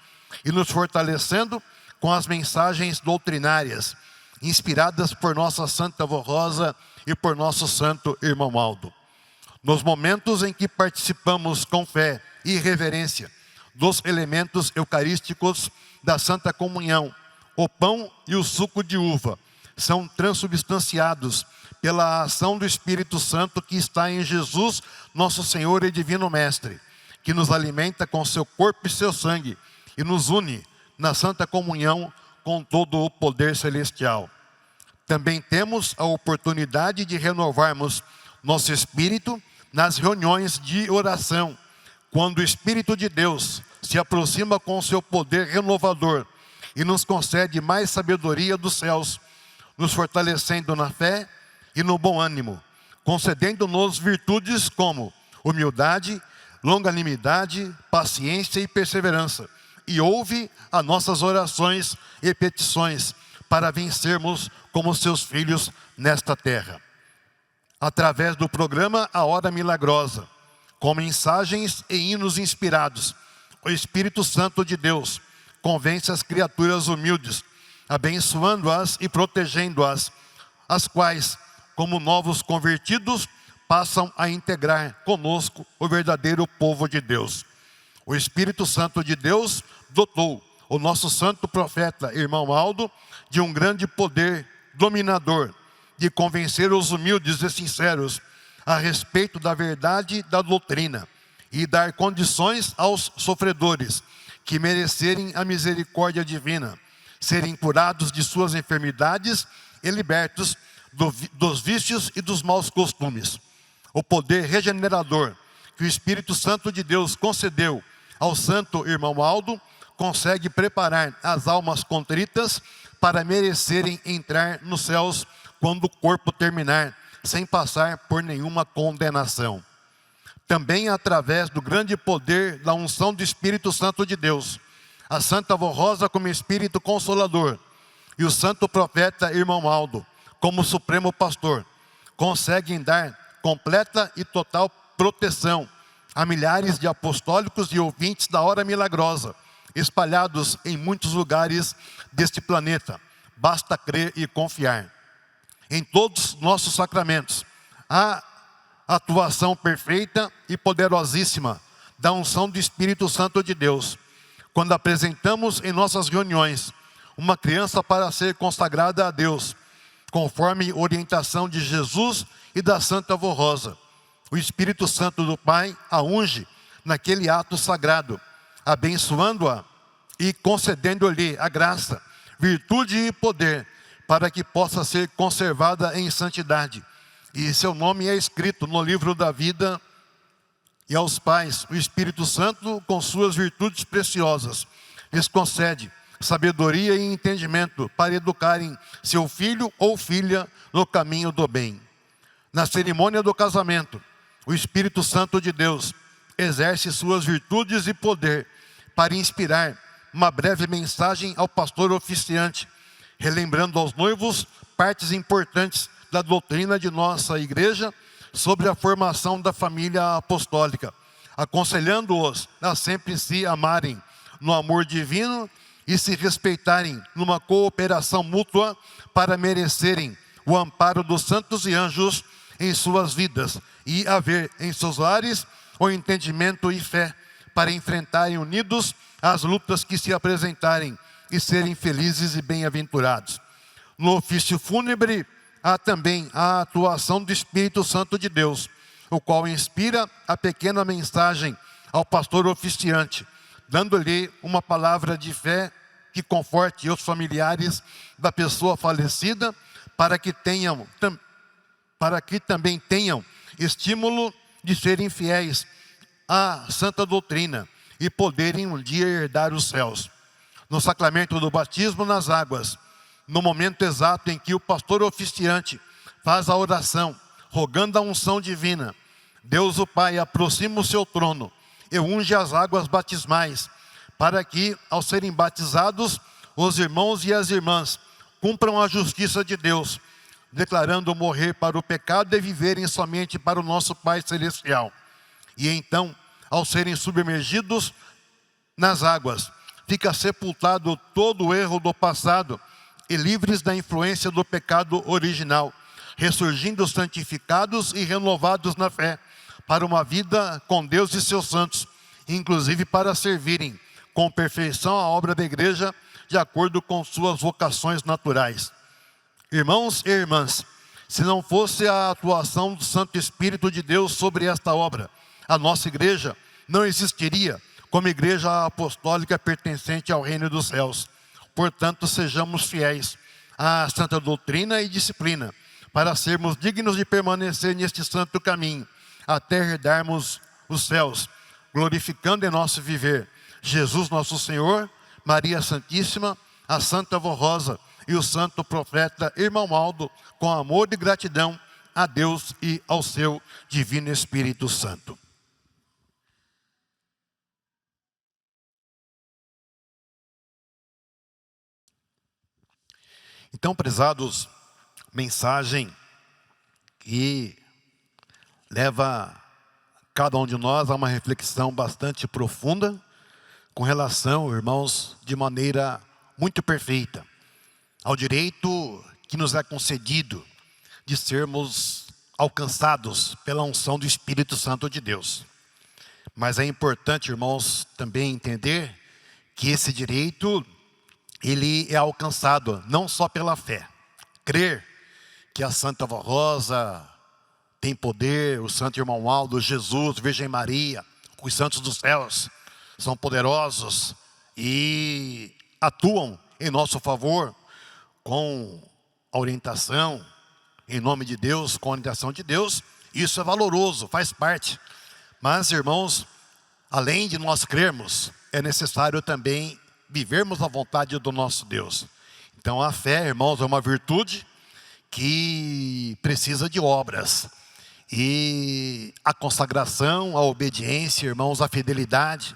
e nos fortalecendo com as mensagens doutrinárias, inspiradas por nossa Santa Avó Rosa e por nosso Santo Irmão Aldo. Nos momentos em que participamos com fé e reverência dos elementos eucarísticos da Santa Comunhão, o pão e o suco de uva são transubstanciados pela ação do Espírito Santo que está em Jesus, nosso Senhor e Divino Mestre, que nos alimenta com seu corpo e seu sangue e nos une na Santa Comunhão com todo o poder celestial. Também temos a oportunidade de renovarmos nosso espírito nas reuniões de oração, quando o Espírito de Deus se aproxima com seu poder renovador e nos concede mais sabedoria dos céus, nos fortalecendo na fé e no bom ânimo, concedendo-nos virtudes como humildade, longanimidade, paciência e perseverança, e ouve as nossas orações e petições para vencermos como seus filhos nesta terra. Através do programa A Hora Milagrosa, com mensagens e hinos inspirados, o Espírito Santo de Deus convence as criaturas humildes, abençoando-as e protegendo-as, as quais, como novos convertidos, passam a integrar conosco o verdadeiro povo de Deus. O Espírito Santo de Deus dotou o nosso santo profeta, irmão Aldo, de um grande poder dominador, de convencer os humildes e sinceros a respeito da verdade da doutrina e dar condições aos sofredores que merecerem a misericórdia divina, serem curados de suas enfermidades e libertos dos vícios e dos maus costumes. O poder regenerador que o Espírito Santo de Deus concedeu ao santo irmão Aldo consegue preparar as almas contritas para merecerem entrar nos céus quando o corpo terminar, sem passar por nenhuma condenação. Também através do grande poder da unção do Espírito Santo de Deus, a Santa Avó Rosa como Espírito Consolador e o santo profeta irmão Aldo como Supremo Pastor, conseguem dar completa e total proteção a milhares de apostólicos e ouvintes da Hora Milagrosa, espalhados em muitos lugares deste planeta. Basta crer e confiar. Em todos os nossos sacramentos, há atuação perfeita e poderosíssima da unção do Espírito Santo de Deus. Quando apresentamos em nossas reuniões uma criança para ser consagrada a Deus, conforme orientação de Jesus e da Santa Avó Rosa, o Espírito Santo do Pai a unge naquele ato sagrado, abençoando-a e concedendo-lhe a graça, virtude e poder, para que possa ser conservada em santidade. E seu nome é escrito no livro da vida. E aos pais, o Espírito Santo, com suas virtudes preciosas, lhes concede sabedoria e entendimento para educarem seu filho ou filha no caminho do bem. Na cerimônia do casamento, o Espírito Santo de Deus exerce suas virtudes e poder para inspirar uma breve mensagem ao pastor oficiante, relembrando aos noivos partes importantes da doutrina de nossa igreja sobre a formação da família apostólica, aconselhando-os a sempre se amarem no amor divino e se respeitarem numa cooperação mútua para merecerem o amparo dos santos e anjos em suas vidas e haver em seus lares o entendimento e fé para enfrentarem unidos as lutas que se apresentarem e serem felizes e bem-aventurados. No ofício fúnebre, há também a atuação do Espírito Santo de Deus, o qual inspira a pequena mensagem ao pastor oficiante, dando-lhe uma palavra de fé que conforte os familiares da pessoa falecida, para que também tenham estímulo de serem fiéis à santa doutrina e poderem um dia herdar os céus. No sacramento do batismo nas águas, no momento exato em que o pastor oficiante faz a oração, rogando a unção divina, Deus o Pai aproxima o seu trono e unge as águas batismais, para que, ao serem batizados, os irmãos e as irmãs cumpram a justiça de Deus, declarando morrer para o pecado e viverem somente para o nosso Pai Celestial. E então, ao serem submergidos nas águas, fica sepultado todo o erro do passado e livres da influência do pecado original, ressurgindo santificados e renovados na fé, para uma vida com Deus e seus santos, inclusive para servirem com perfeição a obra da igreja, de acordo com suas vocações naturais. Irmãos e irmãs, se não fosse a atuação do Santo Espírito de Deus sobre esta obra, a nossa igreja não existiria como igreja apostólica pertencente ao reino dos céus. Portanto, sejamos fiéis à santa doutrina e disciplina, para sermos dignos de permanecer neste santo caminho, até herdarmos os céus, glorificando em nosso viver Jesus nosso Senhor, Maria Santíssima, a Santa Vó Rosa e o santo profeta Irmão Aldo, com amor e gratidão a Deus e ao seu Divino Espírito Santo. Então, prezados, mensagem que leva cada um de nós a uma reflexão bastante profunda com relação, irmãos, de maneira muito perfeita, ao direito que nos é concedido de sermos alcançados pela unção do Espírito Santo de Deus. Mas é importante, irmãos, também entender que esse direito, ele é alcançado não só pela fé. Crer que a Santa Vó Rosa tem poder, o Santo Irmão Aldo, Jesus, Virgem Maria, os santos dos céus são poderosos e atuam em nosso favor com a orientação, em nome de Deus, com a orientação de Deus. Isso é valoroso, faz parte. Mas, irmãos, além de nós crermos, é necessário também vivermos a vontade do nosso Deus. Então a fé, irmãos, é uma virtude que precisa de obras. E a consagração, a obediência, irmãos, a fidelidade,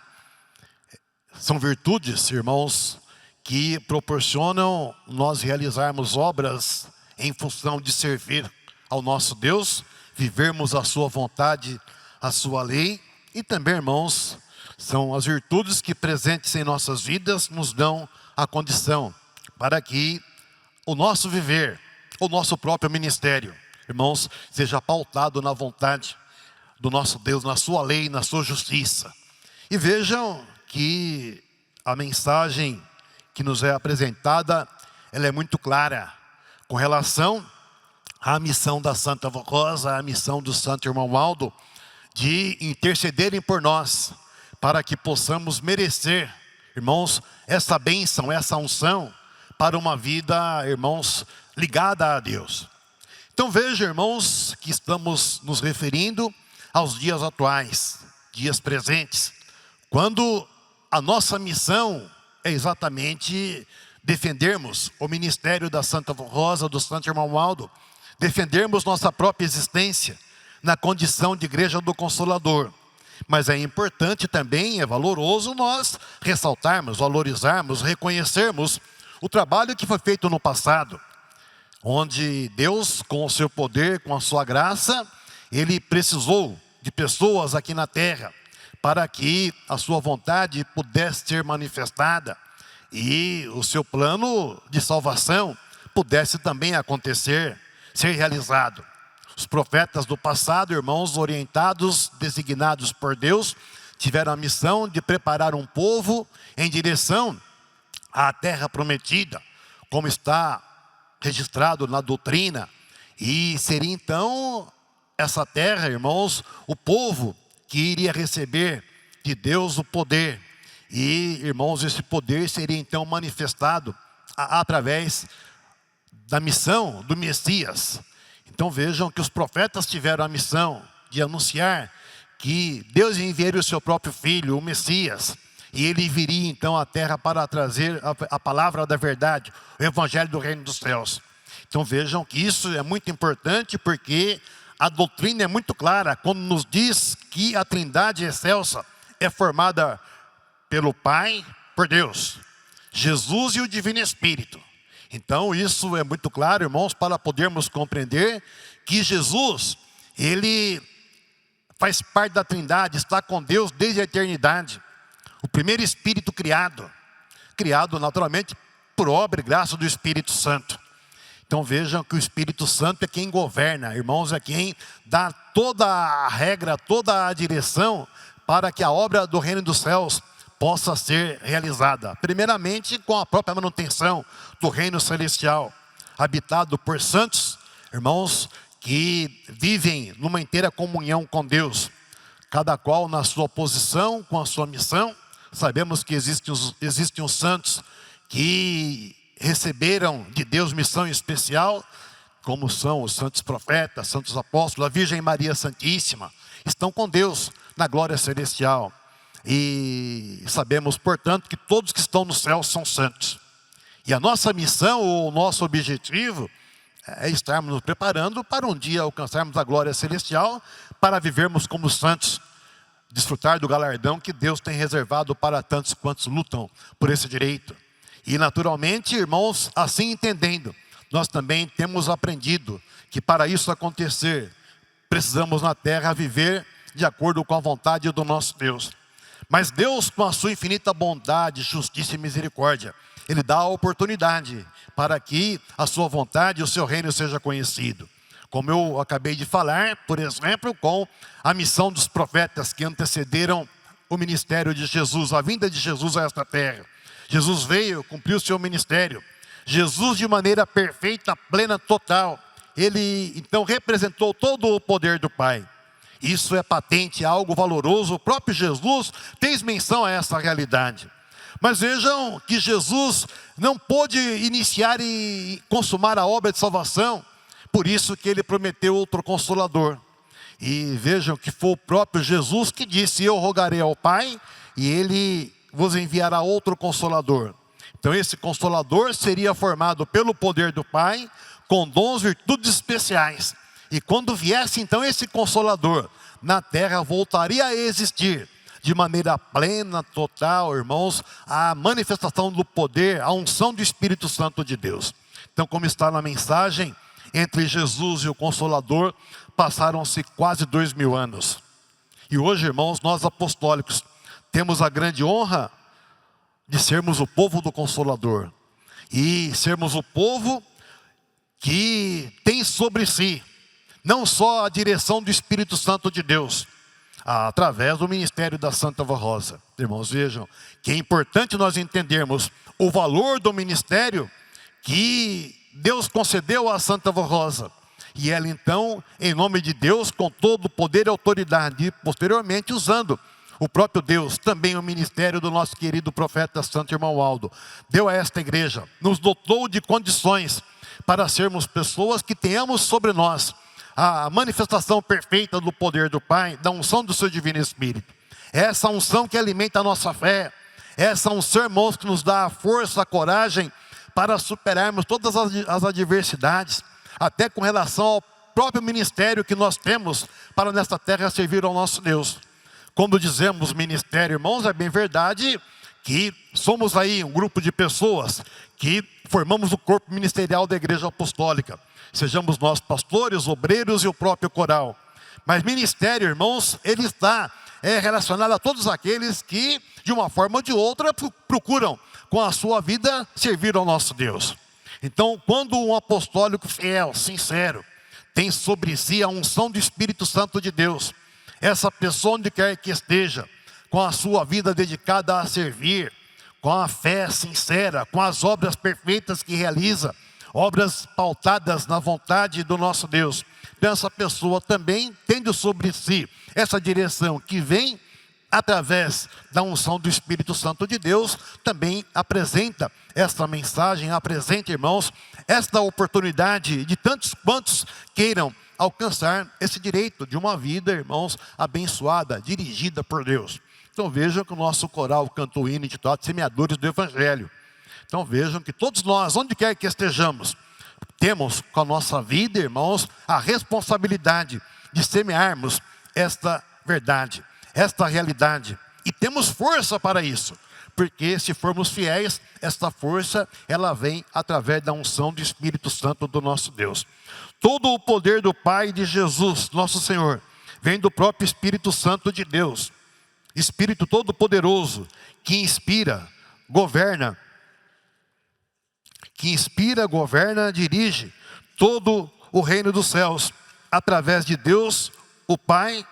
são virtudes, irmãos, que proporcionam nós realizarmos obras em função de servir ao nosso Deus, vivermos a sua vontade, a sua lei. E também, irmãos, são as virtudes que presentes em nossas vidas nos dão a condição para que o nosso viver, o nosso próprio ministério, irmãos, seja pautado na vontade do nosso Deus, na sua lei, na sua justiça. E vejam que a mensagem que nos é apresentada, ela é muito clara com relação à missão da Santa Vó Rosa, à missão do Santo Irmão Aldo, de intercederem por nós, para que possamos merecer, irmãos, essa bênção, essa unção, para uma vida, irmãos, ligada a Deus. Então veja, irmãos, que estamos nos referindo aos dias atuais, dias presentes, quando a nossa missão é exatamente defendermos o ministério da Santa Vó Rosa, do Santo Irmão Aldo, defendermos nossa própria existência na condição de igreja do Consolador. Mas é importante também, é valoroso nós ressaltarmos, valorizarmos, reconhecermos o trabalho que foi feito no passado, onde Deus, com o seu poder, com a sua graça, Ele precisou de pessoas aqui na terra, para que a sua vontade pudesse ser manifestada e o seu plano de salvação pudesse também acontecer, ser realizado. Os profetas do passado, irmãos, orientados, designados por Deus, tiveram a missão de preparar um povo em direção à terra prometida, como está registrado na doutrina. E seria então essa terra, irmãos, o povo que iria receber de Deus o poder. E, irmãos, esse poder seria então manifestado através da missão do Messias. Então vejam que os profetas tiveram a missão de anunciar que Deus enviaria o seu próprio Filho, o Messias, e ele viria então à terra para trazer a palavra da verdade, o evangelho do reino dos céus. Então vejam que isso é muito importante, porque a doutrina é muito clara quando nos diz que a Trindade excelsa é formada pelo Pai, por Deus, Jesus e o Divino Espírito. Então isso é muito claro, irmãos, para podermos compreender que Jesus, ele faz parte da Trindade, está com Deus desde a eternidade. O primeiro Espírito criado naturalmente por obra e graça do Espírito Santo. Então vejam que o Espírito Santo é quem governa, irmãos, é quem dá toda a regra, toda a direção para que a obra do reino dos céus possa ser realizada. Primeiramente com a própria manutenção do reino celestial, habitado por santos, irmãos, que vivem numa inteira comunhão com Deus, cada qual na sua posição, com a sua missão. Sabemos que existem os santos que receberam de Deus missão especial, como são os santos profetas, santos apóstolos, a Virgem Maria Santíssima, estão com Deus na glória celestial. E sabemos, portanto, que todos que estão no céu são santos. E a nossa missão, o nosso objetivo, é estarmos nos preparando para um dia alcançarmos a glória celestial, para vivermos como santos, desfrutar do galardão que Deus tem reservado para tantos quantos lutam por esse direito. E naturalmente, irmãos, assim entendendo, nós também temos aprendido que para isso acontecer, precisamos na terra viver de acordo com a vontade do nosso Deus. Mas Deus, com a sua infinita bondade, justiça e misericórdia, Ele dá a oportunidade para que a sua vontade e o seu reino seja conhecido. Como eu acabei de falar, por exemplo, com a missão dos profetas que antecederam o ministério de Jesus, a vinda de Jesus a esta terra. Jesus veio, cumpriu o seu ministério. Jesus, de maneira perfeita, plena, total, Ele então representou todo o poder do Pai. Isso é patente, é algo valoroso. O próprio Jesus fez menção a essa realidade. Mas vejam que Jesus não pôde iniciar e consumar a obra de salvação, por isso que Ele prometeu outro Consolador. E vejam que foi o próprio Jesus que disse: eu rogarei ao Pai e Ele vos enviará outro Consolador. Então esse Consolador seria formado pelo poder do Pai, com dons, virtudes especiais. E quando viesse então esse Consolador, na terra voltaria a existir de maneira plena, total, irmãos, a manifestação do poder, a unção do Espírito Santo de Deus. Então, como está na mensagem, entre Jesus e o Consolador passaram-se quase 2000 anos. E hoje, irmãos, nós apostólicos temos a grande honra de sermos o povo do Consolador. E sermos o povo que tem sobre si não só a direção do Espírito Santo de Deus, através do ministério da Santa Vó Rosa. Irmãos, vejam que é importante nós entendermos o valor do ministério que Deus concedeu à Santa Vó Rosa. E ela então, em nome de Deus, com todo o poder e autoridade, e posteriormente usando o próprio Deus, também o ministério do nosso querido profeta Santo Irmão Aldo, deu a esta igreja, nos dotou de condições para sermos pessoas que tenhamos sobre nós a manifestação perfeita do poder do Pai, da unção do seu Divino Espírito. Essa unção que alimenta a nossa fé, essa unção, irmãos, que nos dá a força, a coragem para superarmos todas as adversidades, até com relação ao próprio ministério que nós temos para nesta terra servir ao nosso Deus. Quando dizemos ministério, irmãos, é bem verdade que somos aí um grupo de pessoas que formamos o corpo ministerial da Igreja Apostólica. Sejamos nós pastores, obreiros e o próprio coral. Mas ministério, irmãos, ele está relacionado a todos aqueles que, de uma forma ou de outra, procuram com a sua vida servir ao nosso Deus. Então, quando um apostólico fiel, sincero, tem sobre si a unção do Espírito Santo de Deus, essa pessoa, onde quer que esteja, com a sua vida dedicada a servir, com a fé sincera, com as obras perfeitas que realiza, obras pautadas na vontade do nosso Deus. Então essa pessoa também, tendo sobre si essa direção que vem através da unção do Espírito Santo de Deus, também apresenta esta mensagem, apresenta, irmãos, esta oportunidade de tantos quantos queiram alcançar esse direito de uma vida, irmãos, abençoada, dirigida por Deus. Então vejam que o nosso coral canta o hino intitulado Semeadores do Evangelho. Então vejam que todos nós, onde quer que estejamos, temos com a nossa vida, irmãos, a responsabilidade de semearmos esta verdade, esta realidade. E temos força para isso, porque se formos fiéis, esta força, ela vem através da unção do Espírito Santo do nosso Deus. Todo o poder do Pai e de Jesus, nosso Senhor, vem do próprio Espírito Santo de Deus. Espírito Todo-Poderoso, que inspira, governa, dirige todo o reino dos céus, através de Deus, o Pai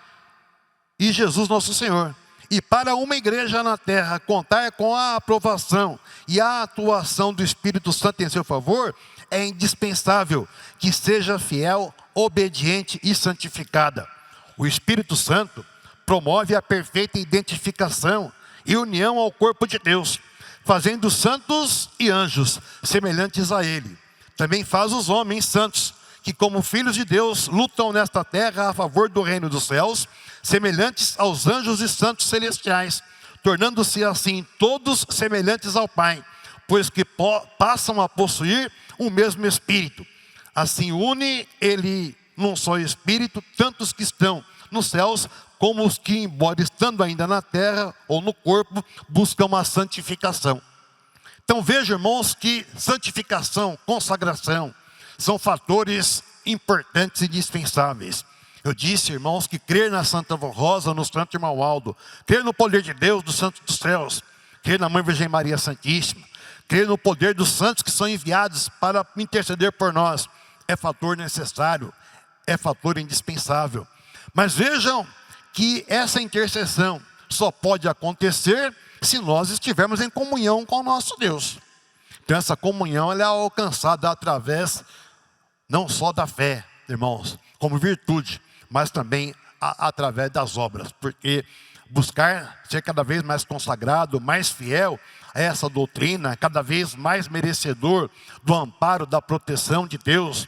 e Jesus nosso Senhor. E para uma igreja na terra contar com a aprovação e a atuação do Espírito Santo em seu favor, é indispensável que seja fiel, obediente e santificada. O Espírito Santo promove a perfeita identificação e união ao corpo de Deus, fazendo santos e anjos semelhantes a Ele. Também faz os homens santos, que como filhos de Deus lutam nesta terra a favor do reino dos céus, semelhantes aos anjos e santos celestiais, tornando-se assim todos semelhantes ao Pai, pois que passam a possuir o mesmo Espírito. Assim une Ele num só Espírito tantos que estão nos céus, como os que, embora estando ainda na terra ou no corpo, buscam a santificação. Então veja, irmãos, que santificação, consagração, são fatores importantes e indispensáveis. Eu disse, irmãos, que crer na Santa Vó Rosa, no Santo Irmão Aldo, crer no poder de Deus, do Santo dos Céus, crer na Mãe Virgem Maria Santíssima, crer no poder dos santos que são enviados para interceder por nós, é fator necessário, é fator indispensável. Mas vejam que essa intercessão só pode acontecer se nós estivermos em comunhão com o nosso Deus. Então essa comunhão ela é alcançada através não só da fé, irmãos, como virtude, mas também através das obras, porque buscar ser cada vez mais consagrado, mais fiel a essa doutrina, cada vez mais merecedor do amparo, da proteção de Deus,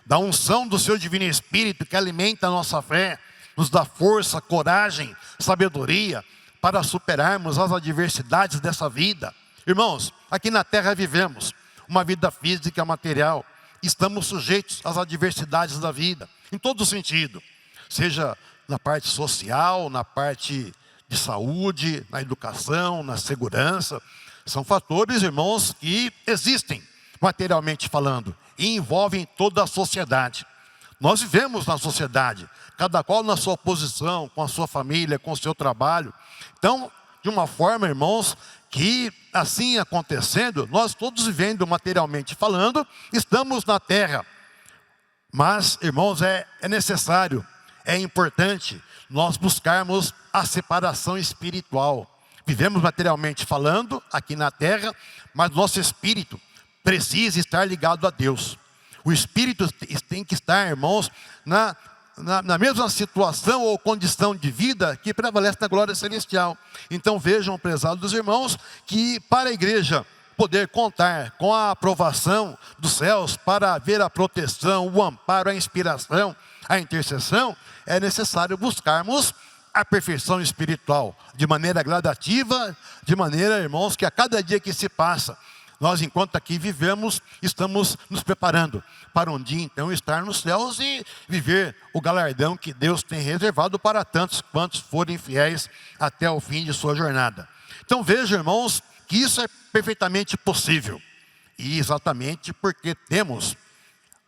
da unção do seu Divino Espírito que alimenta a nossa fé, nos dá força, coragem, sabedoria para superarmos as adversidades dessa vida. Irmãos, aqui na terra vivemos uma vida física, material, estamos sujeitos às adversidades da vida, em todo sentido, seja na parte social, na parte de saúde, na educação, na segurança. São fatores, irmãos, que existem, materialmente falando, e envolvem toda a sociedade. Nós vivemos na sociedade, cada qual na sua posição, com a sua família, com o seu trabalho. Então, de uma forma, irmãos, que assim acontecendo, nós todos vivendo materialmente falando, estamos na terra. Mas, irmãos, é necessário, é importante nós buscarmos a separação espiritual. Vivemos materialmente falando aqui na terra, mas nosso espírito precisa estar ligado a Deus. O espírito tem que estar, irmãos, na mesma situação ou condição de vida que prevalece na glória celestial. Então vejam, prezados irmãos, que para a igreja poder contar com a aprovação dos céus, para haver a proteção, o amparo, a inspiração, a intercessão, é necessário buscarmos a perfeição espiritual, de maneira gradativa, de maneira, irmãos, que a cada dia que se passa, nós, enquanto aqui vivemos, estamos nos preparando para um dia, então, estar nos céus e viver o galardão que Deus tem reservado para tantos quantos forem fiéis até o fim de sua jornada. Então, vejam, irmãos, que isso é perfeitamente possível. E exatamente porque temos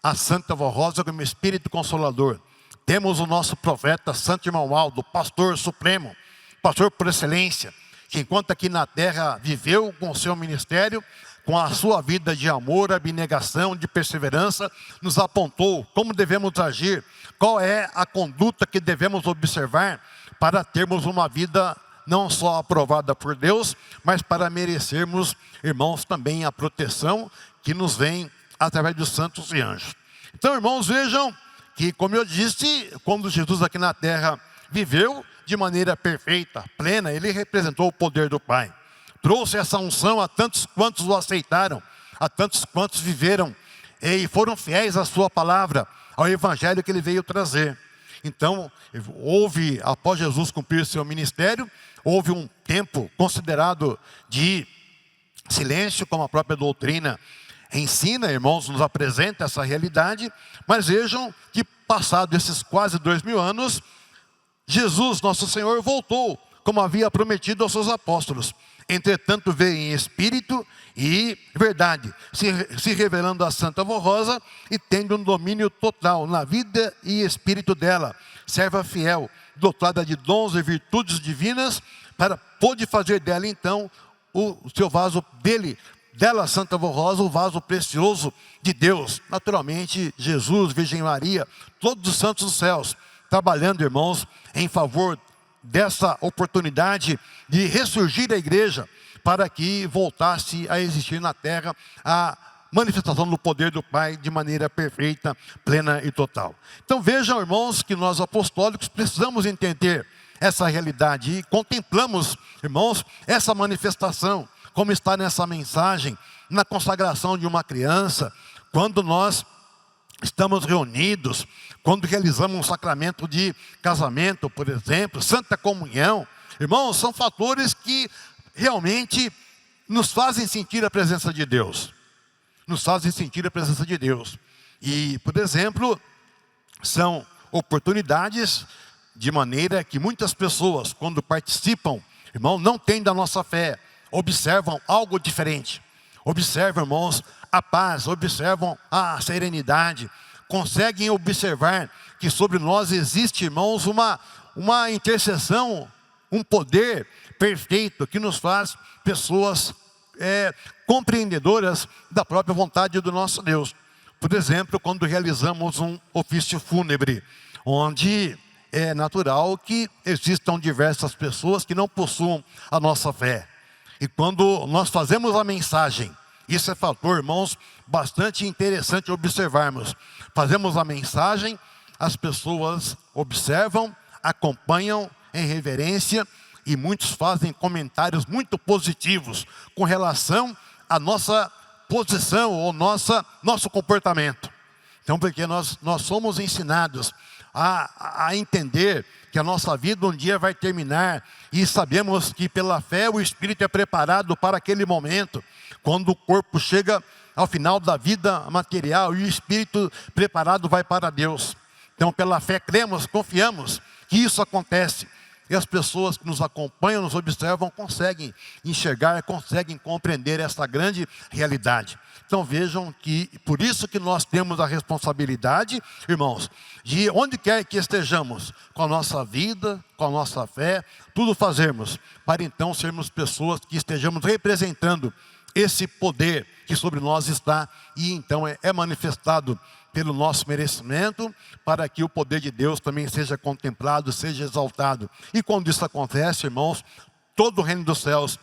a Santa Vó Rosa como Espírito Consolador. Temos o nosso profeta, Santo Irmão Aldo, pastor supremo, pastor por excelência, que enquanto aqui na terra viveu com o seu ministério, com a sua vida de amor, abnegação, de perseverança, nos apontou como devemos agir, qual é a conduta que devemos observar para termos uma vida não só aprovada por Deus, mas para merecermos, irmãos, também a proteção que nos vem através dos santos e anjos. Então, irmãos, vejam que, como eu disse, quando Jesus aqui na terra viveu de maneira perfeita, plena, ele representou o poder do Pai. Trouxe essa unção a tantos quantos o aceitaram, a tantos quantos viveram e foram fiéis à sua palavra, ao evangelho que ele veio trazer. Então, houve, após Jesus cumprir seu ministério, houve um tempo considerado de silêncio, como a própria doutrina ensina, irmãos, nos apresenta essa realidade. Mas vejam que, passados esses quase 2000 anos, Jesus, nosso Senhor, voltou, como havia prometido aos seus apóstolos. Entretanto, veio em espírito e verdade, se revelando a Santa Vó Rosa e tendo um domínio total na vida e espírito dela, serva fiel, dotada de dons e virtudes divinas, para pôde fazer dela então o seu vaso dela, Santa Vó Rosa, o vaso precioso de Deus. Naturalmente, Jesus, Virgem Maria, todos os santos dos céus, trabalhando, irmãos, em favor dessa oportunidade de ressurgir a igreja, para que voltasse a existir na terra a manifestação do poder do Pai de maneira perfeita, plena e total. Então vejam, irmãos, que nós apostólicos precisamos entender essa realidade e contemplamos, irmãos, essa manifestação, como está nessa mensagem, na consagração de uma criança, quando nós estamos reunidos, quando realizamos um sacramento de casamento, por exemplo, Santa Comunhão. Irmãos, são fatores que realmente nos fazem sentir a presença de Deus. Nos fazem sentir a presença de Deus. E, por exemplo, são oportunidades de maneira que muitas pessoas, quando participam, irmão, não têm da nossa fé, observam algo diferente. Observam, irmãos, a paz, observam a serenidade, conseguem observar que sobre nós existe, irmãos, uma intercessão, um poder perfeito que nos faz pessoas compreendedoras da própria vontade do nosso Deus. Por exemplo, quando realizamos um ofício fúnebre, onde é natural que existam diversas pessoas que não possuam a nossa fé. E quando nós fazemos a mensagem, isso é fator, irmãos, bastante interessante observarmos. Fazemos a mensagem, as pessoas observam, acompanham em reverência, e muitos fazem comentários muito positivos com relação à nossa posição ou nosso comportamento. Então, porque nós somos ensinados a entender que a nossa vida um dia vai terminar, e sabemos que pela fé o Espírito é preparado para aquele momento, quando o corpo chega ao final da vida material e o Espírito preparado vai para Deus. Então, pela fé cremos, confiamos que isso acontece. E as pessoas que nos acompanham, nos observam, conseguem enxergar, conseguem compreender essa grande realidade. Então vejam que, por isso que nós temos a responsabilidade, irmãos, de onde quer que estejamos, com a nossa vida, com a nossa fé, tudo fazermos, para então sermos pessoas que estejamos representando esse poder que sobre nós está, e então é manifestado pelo nosso merecimento, para que o poder de Deus também seja contemplado, seja exaltado. E quando isso acontece, irmãos, todo o reino dos céus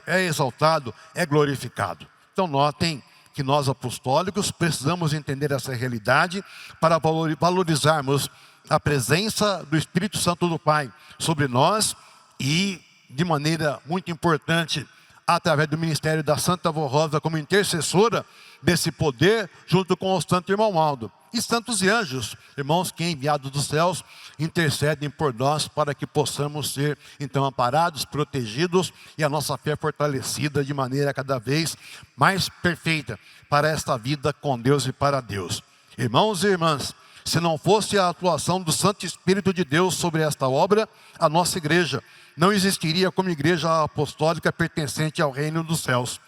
é exaltado, é glorificado. Então notem que nós apostólicos precisamos entender essa realidade para valorizarmos a presença do Espírito Santo do Pai sobre nós, e de maneira muito importante, através do ministério da Santa Vó Rosa como intercessora desse poder, junto com o santo irmão Aldo. E santos e anjos, irmãos, que enviados dos céus, intercedem por nós para que possamos ser então amparados, protegidos e a nossa fé fortalecida de maneira cada vez mais perfeita para esta vida com Deus e para Deus. Irmãos e irmãs, se não fosse a atuação do Santo Espírito de Deus sobre esta obra, a nossa igreja não existiria como igreja apostólica pertencente ao reino dos céus.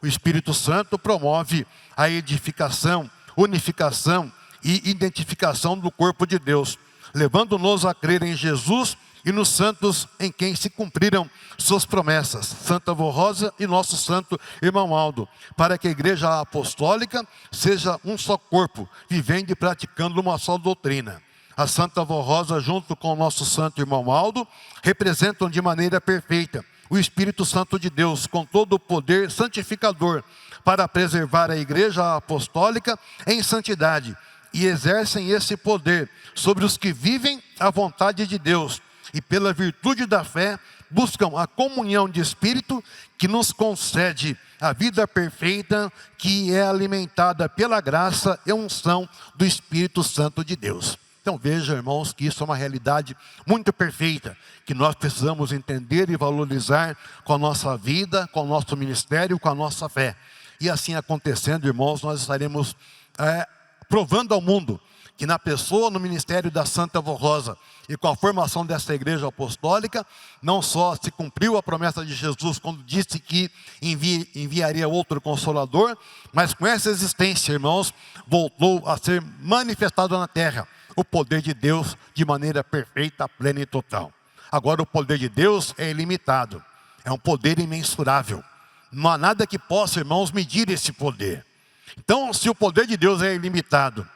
O Espírito Santo promove a edificação, unificação e identificação do corpo de Deus, levando-nos a crer em Jesus e nos santos em quem se cumpriram suas promessas, Santa Vó Rosa e nosso santo irmão Aldo, para que a igreja apostólica seja um só corpo, vivendo e praticando uma só doutrina. a Santa Avó Rosa, junto com o nosso santo irmão Aldo, representam de maneira perfeita o Espírito Santo de Deus, com todo o poder santificador, para preservar a Igreja Apostólica em santidade, e exercem esse poder sobre os que vivem a vontade de Deus, e pela virtude da fé, buscam a comunhão de Espírito, que nos concede a vida perfeita, que é alimentada pela graça e unção do Espírito Santo de Deus. Então vejam, irmãos, que isso é uma realidade muito perfeita, que nós precisamos entender e valorizar com a nossa vida, com o nosso ministério, com a nossa fé. E assim acontecendo, irmãos, nós estaremos provando ao mundo que na pessoa, no ministério da Santa Avó Rosa e com a formação dessa igreja apostólica, não só se cumpriu a promessa de Jesus quando disse que enviaria outro Consolador, mas com essa existência, irmãos, voltou a ser manifestado na terra o poder de Deus de maneira perfeita, plena e total. Agora o poder de Deus é ilimitado, é um poder imensurável. Não há nada que possa, irmãos, medir esse poder. Então, se o poder de Deus é ilimitado,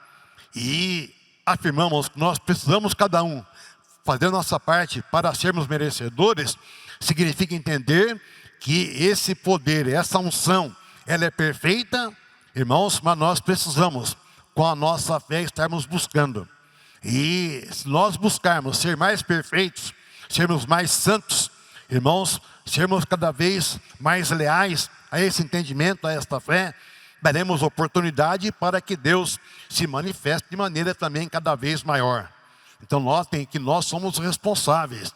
e afirmamos que nós precisamos cada um fazer a nossa parte para sermos merecedores, significa entender que esse poder, essa unção, ela é perfeita, irmãos, mas nós precisamos, com a nossa fé, estarmos buscando. E se nós buscarmos ser mais perfeitos, sermos mais santos, irmãos, sermos cada vez mais leais a esse entendimento, a esta fé, daremos oportunidade para que Deus se manifeste de maneira também cada vez maior. Então notem que nós somos responsáveis.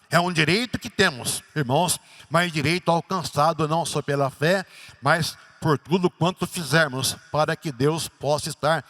É um direito que temos, irmãos, mas direito alcançado não só pela fé, mas por tudo quanto fizermos para que Deus possa estar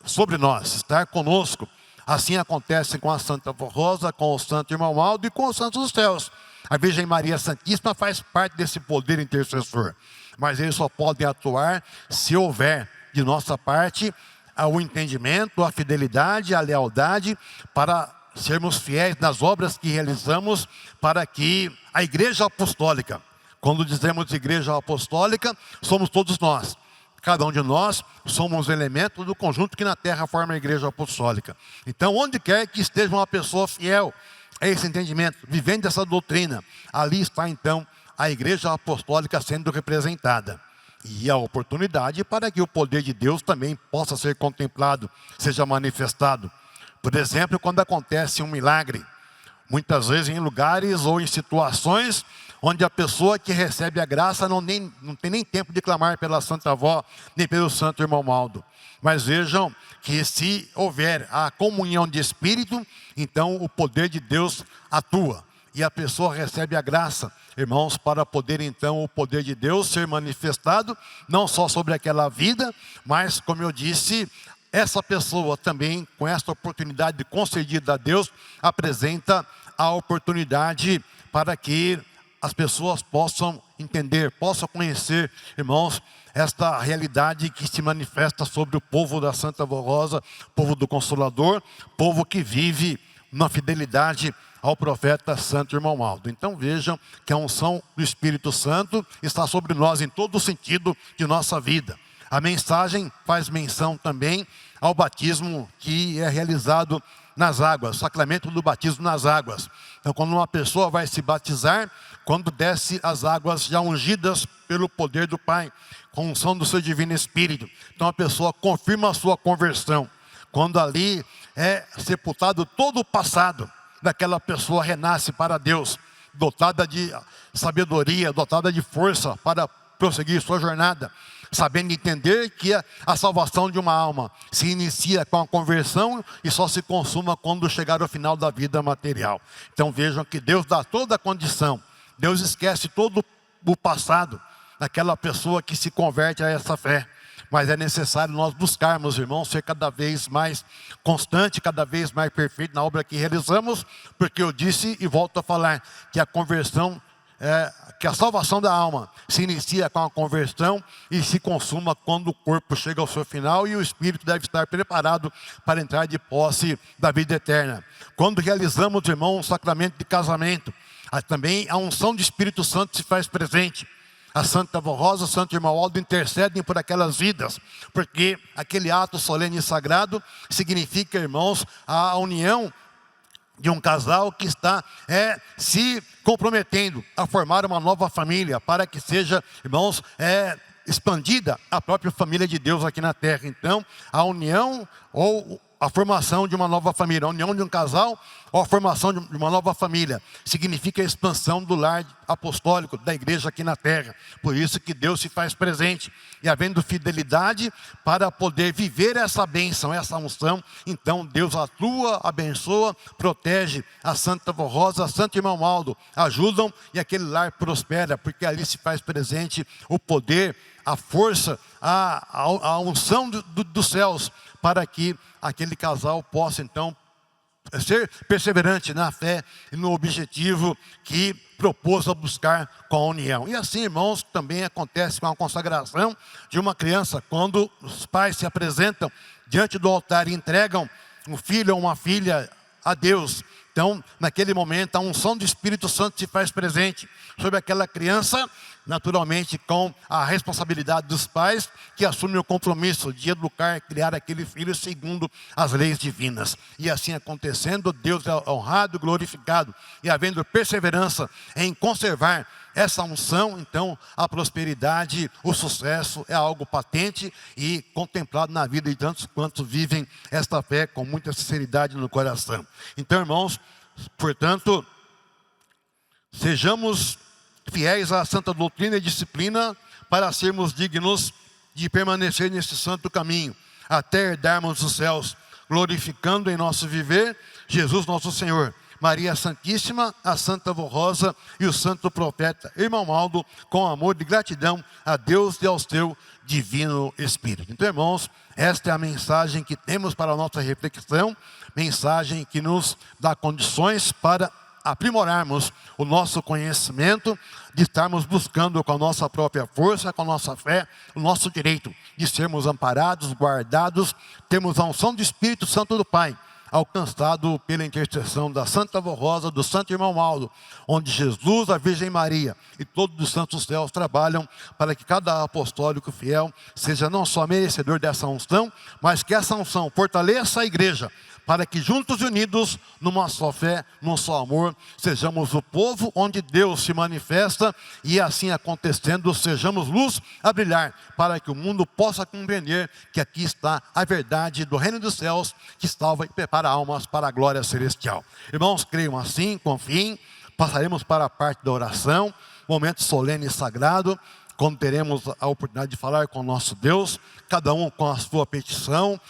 sobre nós, estar conosco. Assim acontece com a Santa Avó Rosa, com o Santo Irmão Aldo e com os Santos dos Céus. A Virgem Maria Santíssima faz parte desse poder intercessor. Mas eles só podem atuar se houver de nossa parte o entendimento, a fidelidade, a lealdade, para sermos fiéis nas obras que realizamos, para que a Igreja Apostólica, quando dizemos Igreja Apostólica, somos todos nós. Cada um de nós somos elementos do conjunto que na terra forma a Igreja Apostólica. Então, onde quer que esteja uma pessoa fiel a esse entendimento, vivendo essa doutrina, ali está então a Igreja Apostólica sendo representada. E a oportunidade para que o poder de Deus também possa ser contemplado, seja manifestado. Por exemplo, quando acontece um milagre, muitas vezes em lugares ou em situações onde a pessoa que recebe a graça não tem nem tempo de clamar pela Santa Avó, nem pelo Santo Irmão Aldo. Mas vejam que se houver a comunhão de Espírito, então o poder de Deus atua. E a pessoa recebe a graça, irmãos, para poder então o poder de Deus ser manifestado, não só sobre aquela vida, mas como eu disse, essa pessoa também, com esta oportunidade concedida a Deus, apresenta a oportunidade para que as pessoas possam entender, possam conhecer, irmãos, esta realidade que se manifesta sobre o povo da Santa Avó Rosa, povo do Consolador, povo que vive na fidelidade ao profeta Santo Irmão Aldo. Então vejam que a unção do Espírito Santo está sobre nós em todo o sentido de nossa vida. A mensagem faz menção também ao batismo que é realizado nas águas, o sacramento do batismo nas águas. Então quando uma pessoa vai se batizar, quando desce as águas já ungidas pelo poder do Pai, com a unção do seu Divino Espírito, então a pessoa confirma a sua conversão. Quando ali é sepultado todo o passado daquela pessoa, renasce para Deus, dotada de sabedoria, dotada de força para prosseguir sua jornada, sabendo entender que a salvação de uma alma se inicia com a conversão e só se consuma quando chegar ao final da vida material. Então vejam que Deus dá toda a condição, Deus esquece todo o passado daquela pessoa que se converte a essa fé. Mas é necessário nós buscarmos, irmãos, ser cada vez mais constante, cada vez mais perfeito na obra que realizamos, porque eu disse e volto a falar que a conversão, que a salvação da alma se inicia com a conversão e se consuma quando o corpo chega ao seu final e o espírito deve estar preparado para entrar de posse da vida eterna. Quando realizamos, irmãos, um sacramento de casamento, também a unção do Espírito Santo se faz presente. A Santa Avó Rosa, o Santo Irmão Aldo intercedem por aquelas vidas, porque aquele ato solene e sagrado significa, irmãos, a união de um casal que está se comprometendo a formar uma nova família, para que seja, irmãos, expandida a própria família de Deus aqui na terra. Então, a união ou a formação de uma nova família, a união de um casal ou a formação de uma nova família, significa a expansão do lar apostólico da igreja aqui na terra. Por isso que Deus se faz presente, e havendo fidelidade para poder viver essa bênção, essa unção, então Deus atua, abençoa, protege a Santa Avó Rosa, a Santo Irmão Aldo, ajudam e aquele lar prospera, porque ali se faz presente o poder, a força, a unção dos céus, para que aquele casal possa então ser perseverante na fé e no objetivo que propôs a buscar com a união. E assim, irmãos, também acontece com a consagração de uma criança, quando os pais se apresentam diante do altar e entregam um filho ou uma filha a Deus. Então, naquele momento, a unção do Espírito Santo se faz presente sobre aquela criança, naturalmente com a responsabilidade dos pais, que assumem o compromisso de educar e criar aquele filho segundo as leis divinas. E assim acontecendo, Deus é honrado, glorificado, e havendo perseverança em conservar essa unção, então a prosperidade, o sucesso é algo patente e contemplado na vida de tantos quantos vivem esta fé com muita sinceridade no coração. Então, irmãos, portanto, sejamos fiéis à santa doutrina e disciplina para sermos dignos de permanecer nesse santo caminho, até herdarmos os céus, glorificando em nosso viver Jesus nosso Senhor, Maria Santíssima, a Santa Avó Rosa e o Santo Profeta Irmão Aldo, com amor e gratidão a Deus e ao seu Divino Espírito. Então, irmãos, esta é a mensagem que temos para a nossa reflexão, mensagem que nos dá condições para aprimorarmos o nosso conhecimento, de estarmos buscando com a nossa própria força, com a nossa fé, o nosso direito de sermos amparados, guardados, temos a unção do Espírito Santo do Pai, alcançado pela intercessão da Santa Avó Rosa, do Santo Irmão Aldo, onde Jesus, a Virgem Maria e todos os santos céus trabalham para que cada apostólico fiel seja não só merecedor dessa unção, mas que essa unção fortaleça a igreja, para que juntos e unidos, numa só fé, num só amor, sejamos o povo onde Deus se manifesta, e assim acontecendo, sejamos luz a brilhar, para que o mundo possa compreender que aqui está a verdade do reino dos céus, que salva e prepara almas para a glória celestial. Irmãos, creiam assim, confiem, passaremos para a parte da oração, momento solene e sagrado, quando teremos a oportunidade de falar com o nosso Deus, cada um com a sua petição,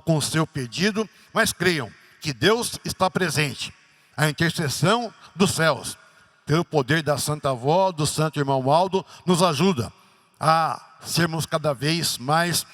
com o seu pedido, mas creiam que Deus está presente. A intercessão dos céus, pelo poder da Santa Avó, do Santo Irmão Aldo, nos ajuda a sermos cada vez mais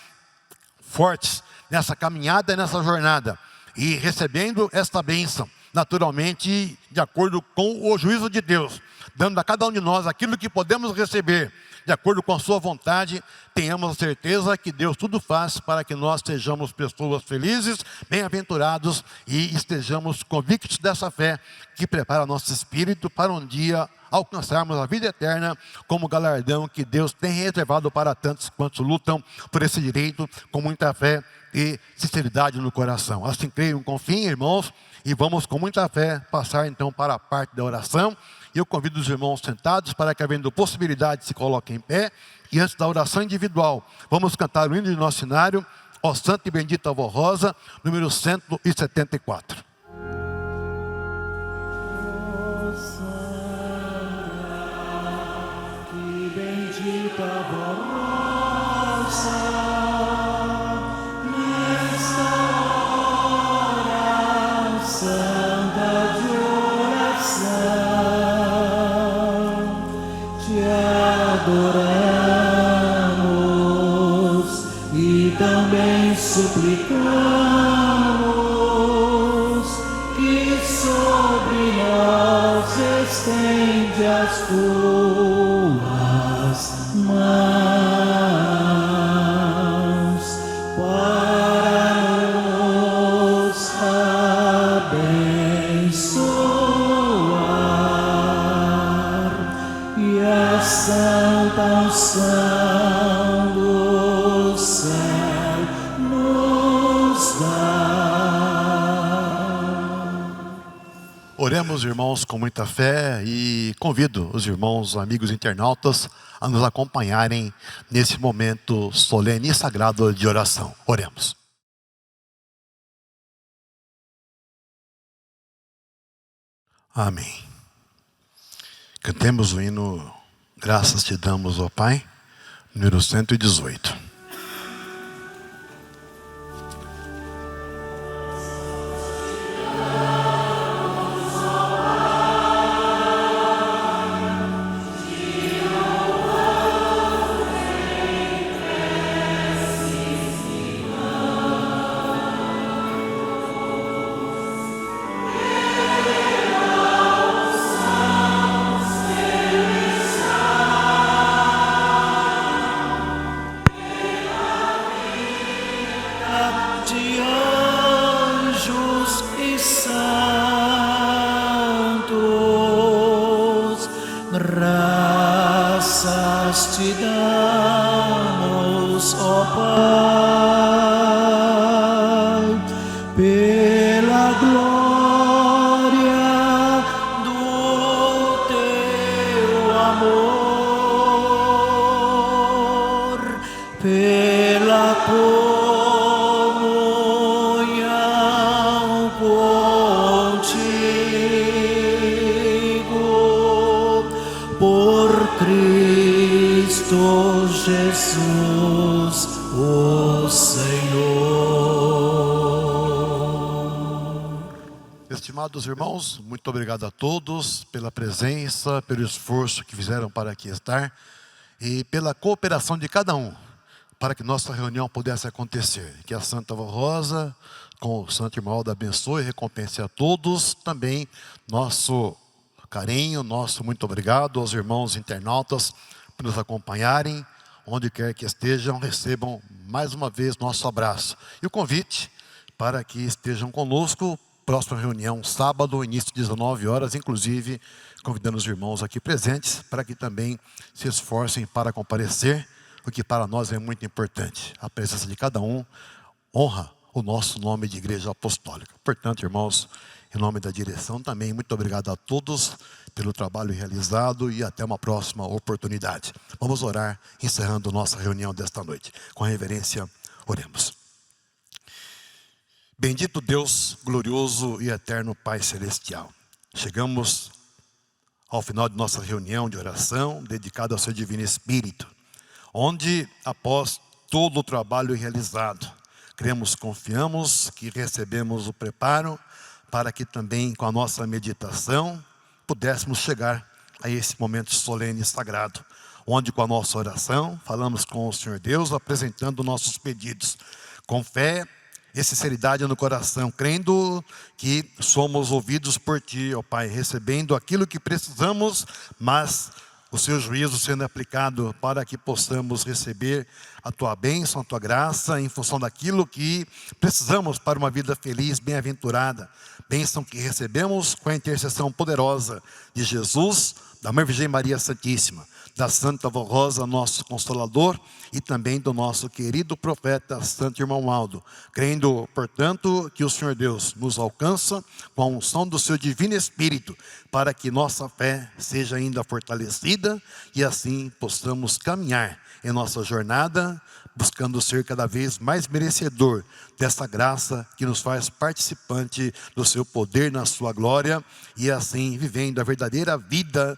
fortes nessa caminhada, nessa jornada, e recebendo esta bênção, naturalmente, de acordo com o juízo de Deus, dando a cada um de nós aquilo que podemos receber, de acordo com a sua vontade, tenhamos a certeza que Deus tudo faz para que nós sejamos pessoas felizes, bem-aventurados e estejamos convictos dessa fé que prepara nosso espírito para um dia alcançarmos a vida eterna como galardão que Deus tem reservado para tantos quantos lutam por esse direito com muita fé e sinceridade no coração. Assim creiam, confiem, irmãos, e vamos com muita fé passar então para a parte da oração. Eu convido os irmãos sentados para que, havendo possibilidade, se coloquem em pé. E antes da oração individual, vamos cantar o hino de nosso cenário, Ó Santa e Bendita Avó Rosa, número 174. Que bendita Avó Rosa, adoramos e também suplicamos que sobre nós estende as tuas mãos para nos abençoar e a Santa Oremos, irmãos, com muita fé e convido os irmãos, amigos internautas a nos acompanharem nesse momento solene e sagrado de oração. Oremos. Amém. Cantemos o hino Graças Te Damos, ó Pai, número 118. Graças te damos, ó Pai, pela glória do teu amor, pela comunhão contigo, por Cristo Jesus, o Senhor. Estimados irmãos, muito obrigado a todos pela presença, pelo esforço que fizeram para aqui estar e pela cooperação de cada um para que nossa reunião pudesse acontecer. Que a Santa Vó Rosa, com o Santo Irmão Aldo, abençoe e recompense a todos. Também nosso carinho, nosso muito obrigado aos irmãos internautas por nos acompanharem. Onde quer que estejam, recebam mais uma vez nosso abraço. E o convite para que estejam conosco, próxima reunião, sábado, início de 19 horas, inclusive convidando os irmãos aqui presentes para que também se esforcem para comparecer, o que para nós é muito importante. A presença de cada um honra o nosso nome de Igreja Apostólica. Portanto, irmãos, em nome da direção também, muito obrigado a todos pelo trabalho realizado e até uma próxima oportunidade. Vamos orar, encerrando nossa reunião desta noite. Com reverência, oremos. Bendito Deus, glorioso e eterno Pai Celestial. Chegamos ao final de nossa reunião de oração, dedicada ao seu Divino Espírito, onde, após todo o trabalho realizado, cremos, confiamos que recebemos o preparo para que também com a nossa meditação pudéssemos chegar a esse momento solene e sagrado, onde com a nossa oração falamos com o Senhor Deus, apresentando nossos pedidos, com fé e sinceridade no coração, crendo que somos ouvidos por Ti, ó Pai, recebendo aquilo que precisamos, mas o Seu juízo sendo aplicado para que possamos receber a Tua bênção, a Tua graça, em função daquilo que precisamos para uma vida feliz, bem-aventurada. Bênção que recebemos com a intercessão poderosa de Jesus, da Mãe Virgem Maria Santíssima, da Santa Vó Rosa, nosso Consolador, e também do nosso querido profeta Santo Irmão Aldo. Crendo, portanto, que o Senhor Deus nos alcança com a unção do seu Divino Espírito, para que nossa fé seja ainda fortalecida e assim possamos caminhar em nossa jornada, buscando ser cada vez mais merecedor dessa graça que nos faz participante do seu poder na sua glória e assim vivendo a verdadeira vida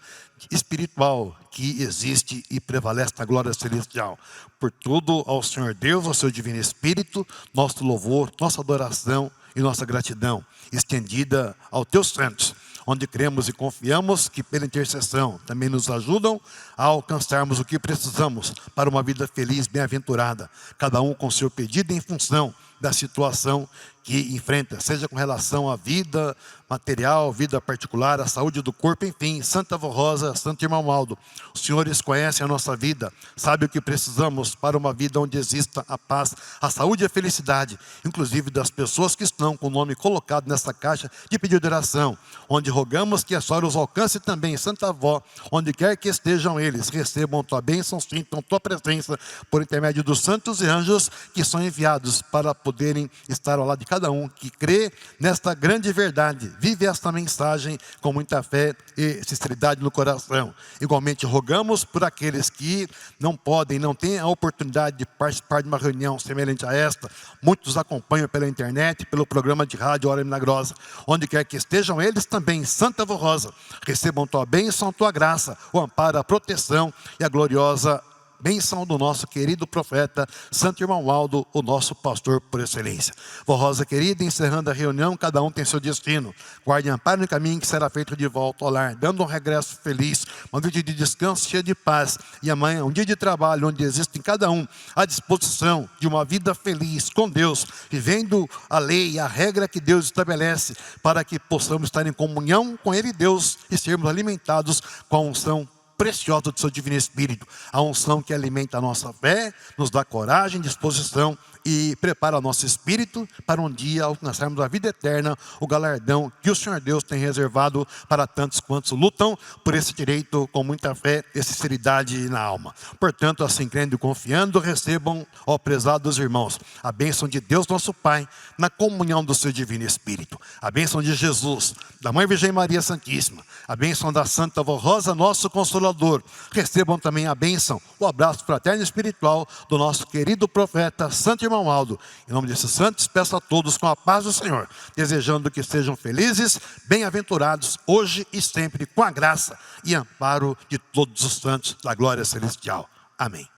espiritual que existe e prevalece na glória celestial. Por tudo ao Senhor Deus, ao seu Divino Espírito, nosso louvor, nossa adoração e nossa gratidão estendida aos teus santos, onde cremos e confiamos que pela intercessão também nos ajudam a alcançarmos o que precisamos para uma vida feliz, bem-aventurada, cada um com seu pedido em função da situação que enfrenta, seja com relação à vida material, vida particular, à saúde do corpo, enfim. Santa Vó Rosa, Santo Irmão Aldo, os senhores conhecem a nossa vida, sabem o que precisamos para uma vida onde exista a paz, a saúde e a felicidade, inclusive das pessoas que estão com o nome colocado nessa caixa de pedido de oração, onde rogamos que a senhora os alcance também, Santa Vó, onde quer que estejam eles, recebam tua bênção, sintam tua presença, por intermédio dos santos e anjos que são enviados para poderem estar ao lado de cada um que crê nesta grande verdade, vive esta mensagem com muita fé e sinceridade no coração. Igualmente rogamos por aqueles que não podem, não têm a oportunidade de participar de uma reunião semelhante a esta. Muitos acompanham pela internet, pelo programa de rádio Hora Milagrosa. Onde quer que estejam eles também, Santa Avó Rosa, recebam tua bênção, tua graça, o amparo, a proteção e a gloriosa bênção do nosso querido profeta, Santo Irmão Aldo, o nosso pastor por excelência. Vó Rosa querida, encerrando a reunião, cada um tem seu destino. Guarde e amparo no caminho que será feito de volta ao lar, dando um regresso feliz, uma vida de descanso cheia de paz. E amanhã, um dia de trabalho, onde existe em cada um a disposição de uma vida feliz com Deus, vivendo a lei, a regra que Deus estabelece, para que possamos estar em comunhão com Ele, Deus, e sermos alimentados com a unção preciosa do seu Divino Espírito, a unção que alimenta a nossa fé, nos dá coragem, disposição e prepara o nosso espírito para um dia alcançarmos a vida eterna, o galardão que o Senhor Deus tem reservado para tantos quantos lutam por esse direito com muita fé e sinceridade na alma. Portanto, assim crendo e confiando, recebam, ó prezados irmãos, a bênção de Deus nosso Pai, na comunhão do seu Divino Espírito, a bênção de Jesus, da Mãe Virgem Maria Santíssima, a bênção da Santa Avó Rosa, nosso Consolador. Recebam também a bênção, o abraço fraterno e espiritual do nosso querido profeta, Santo Irmão Aldo. Em nome desses santos, peço a todos com a paz do Senhor, desejando que sejam felizes, bem-aventurados, hoje e sempre, com a graça e amparo de todos os santos da glória celestial. Amém.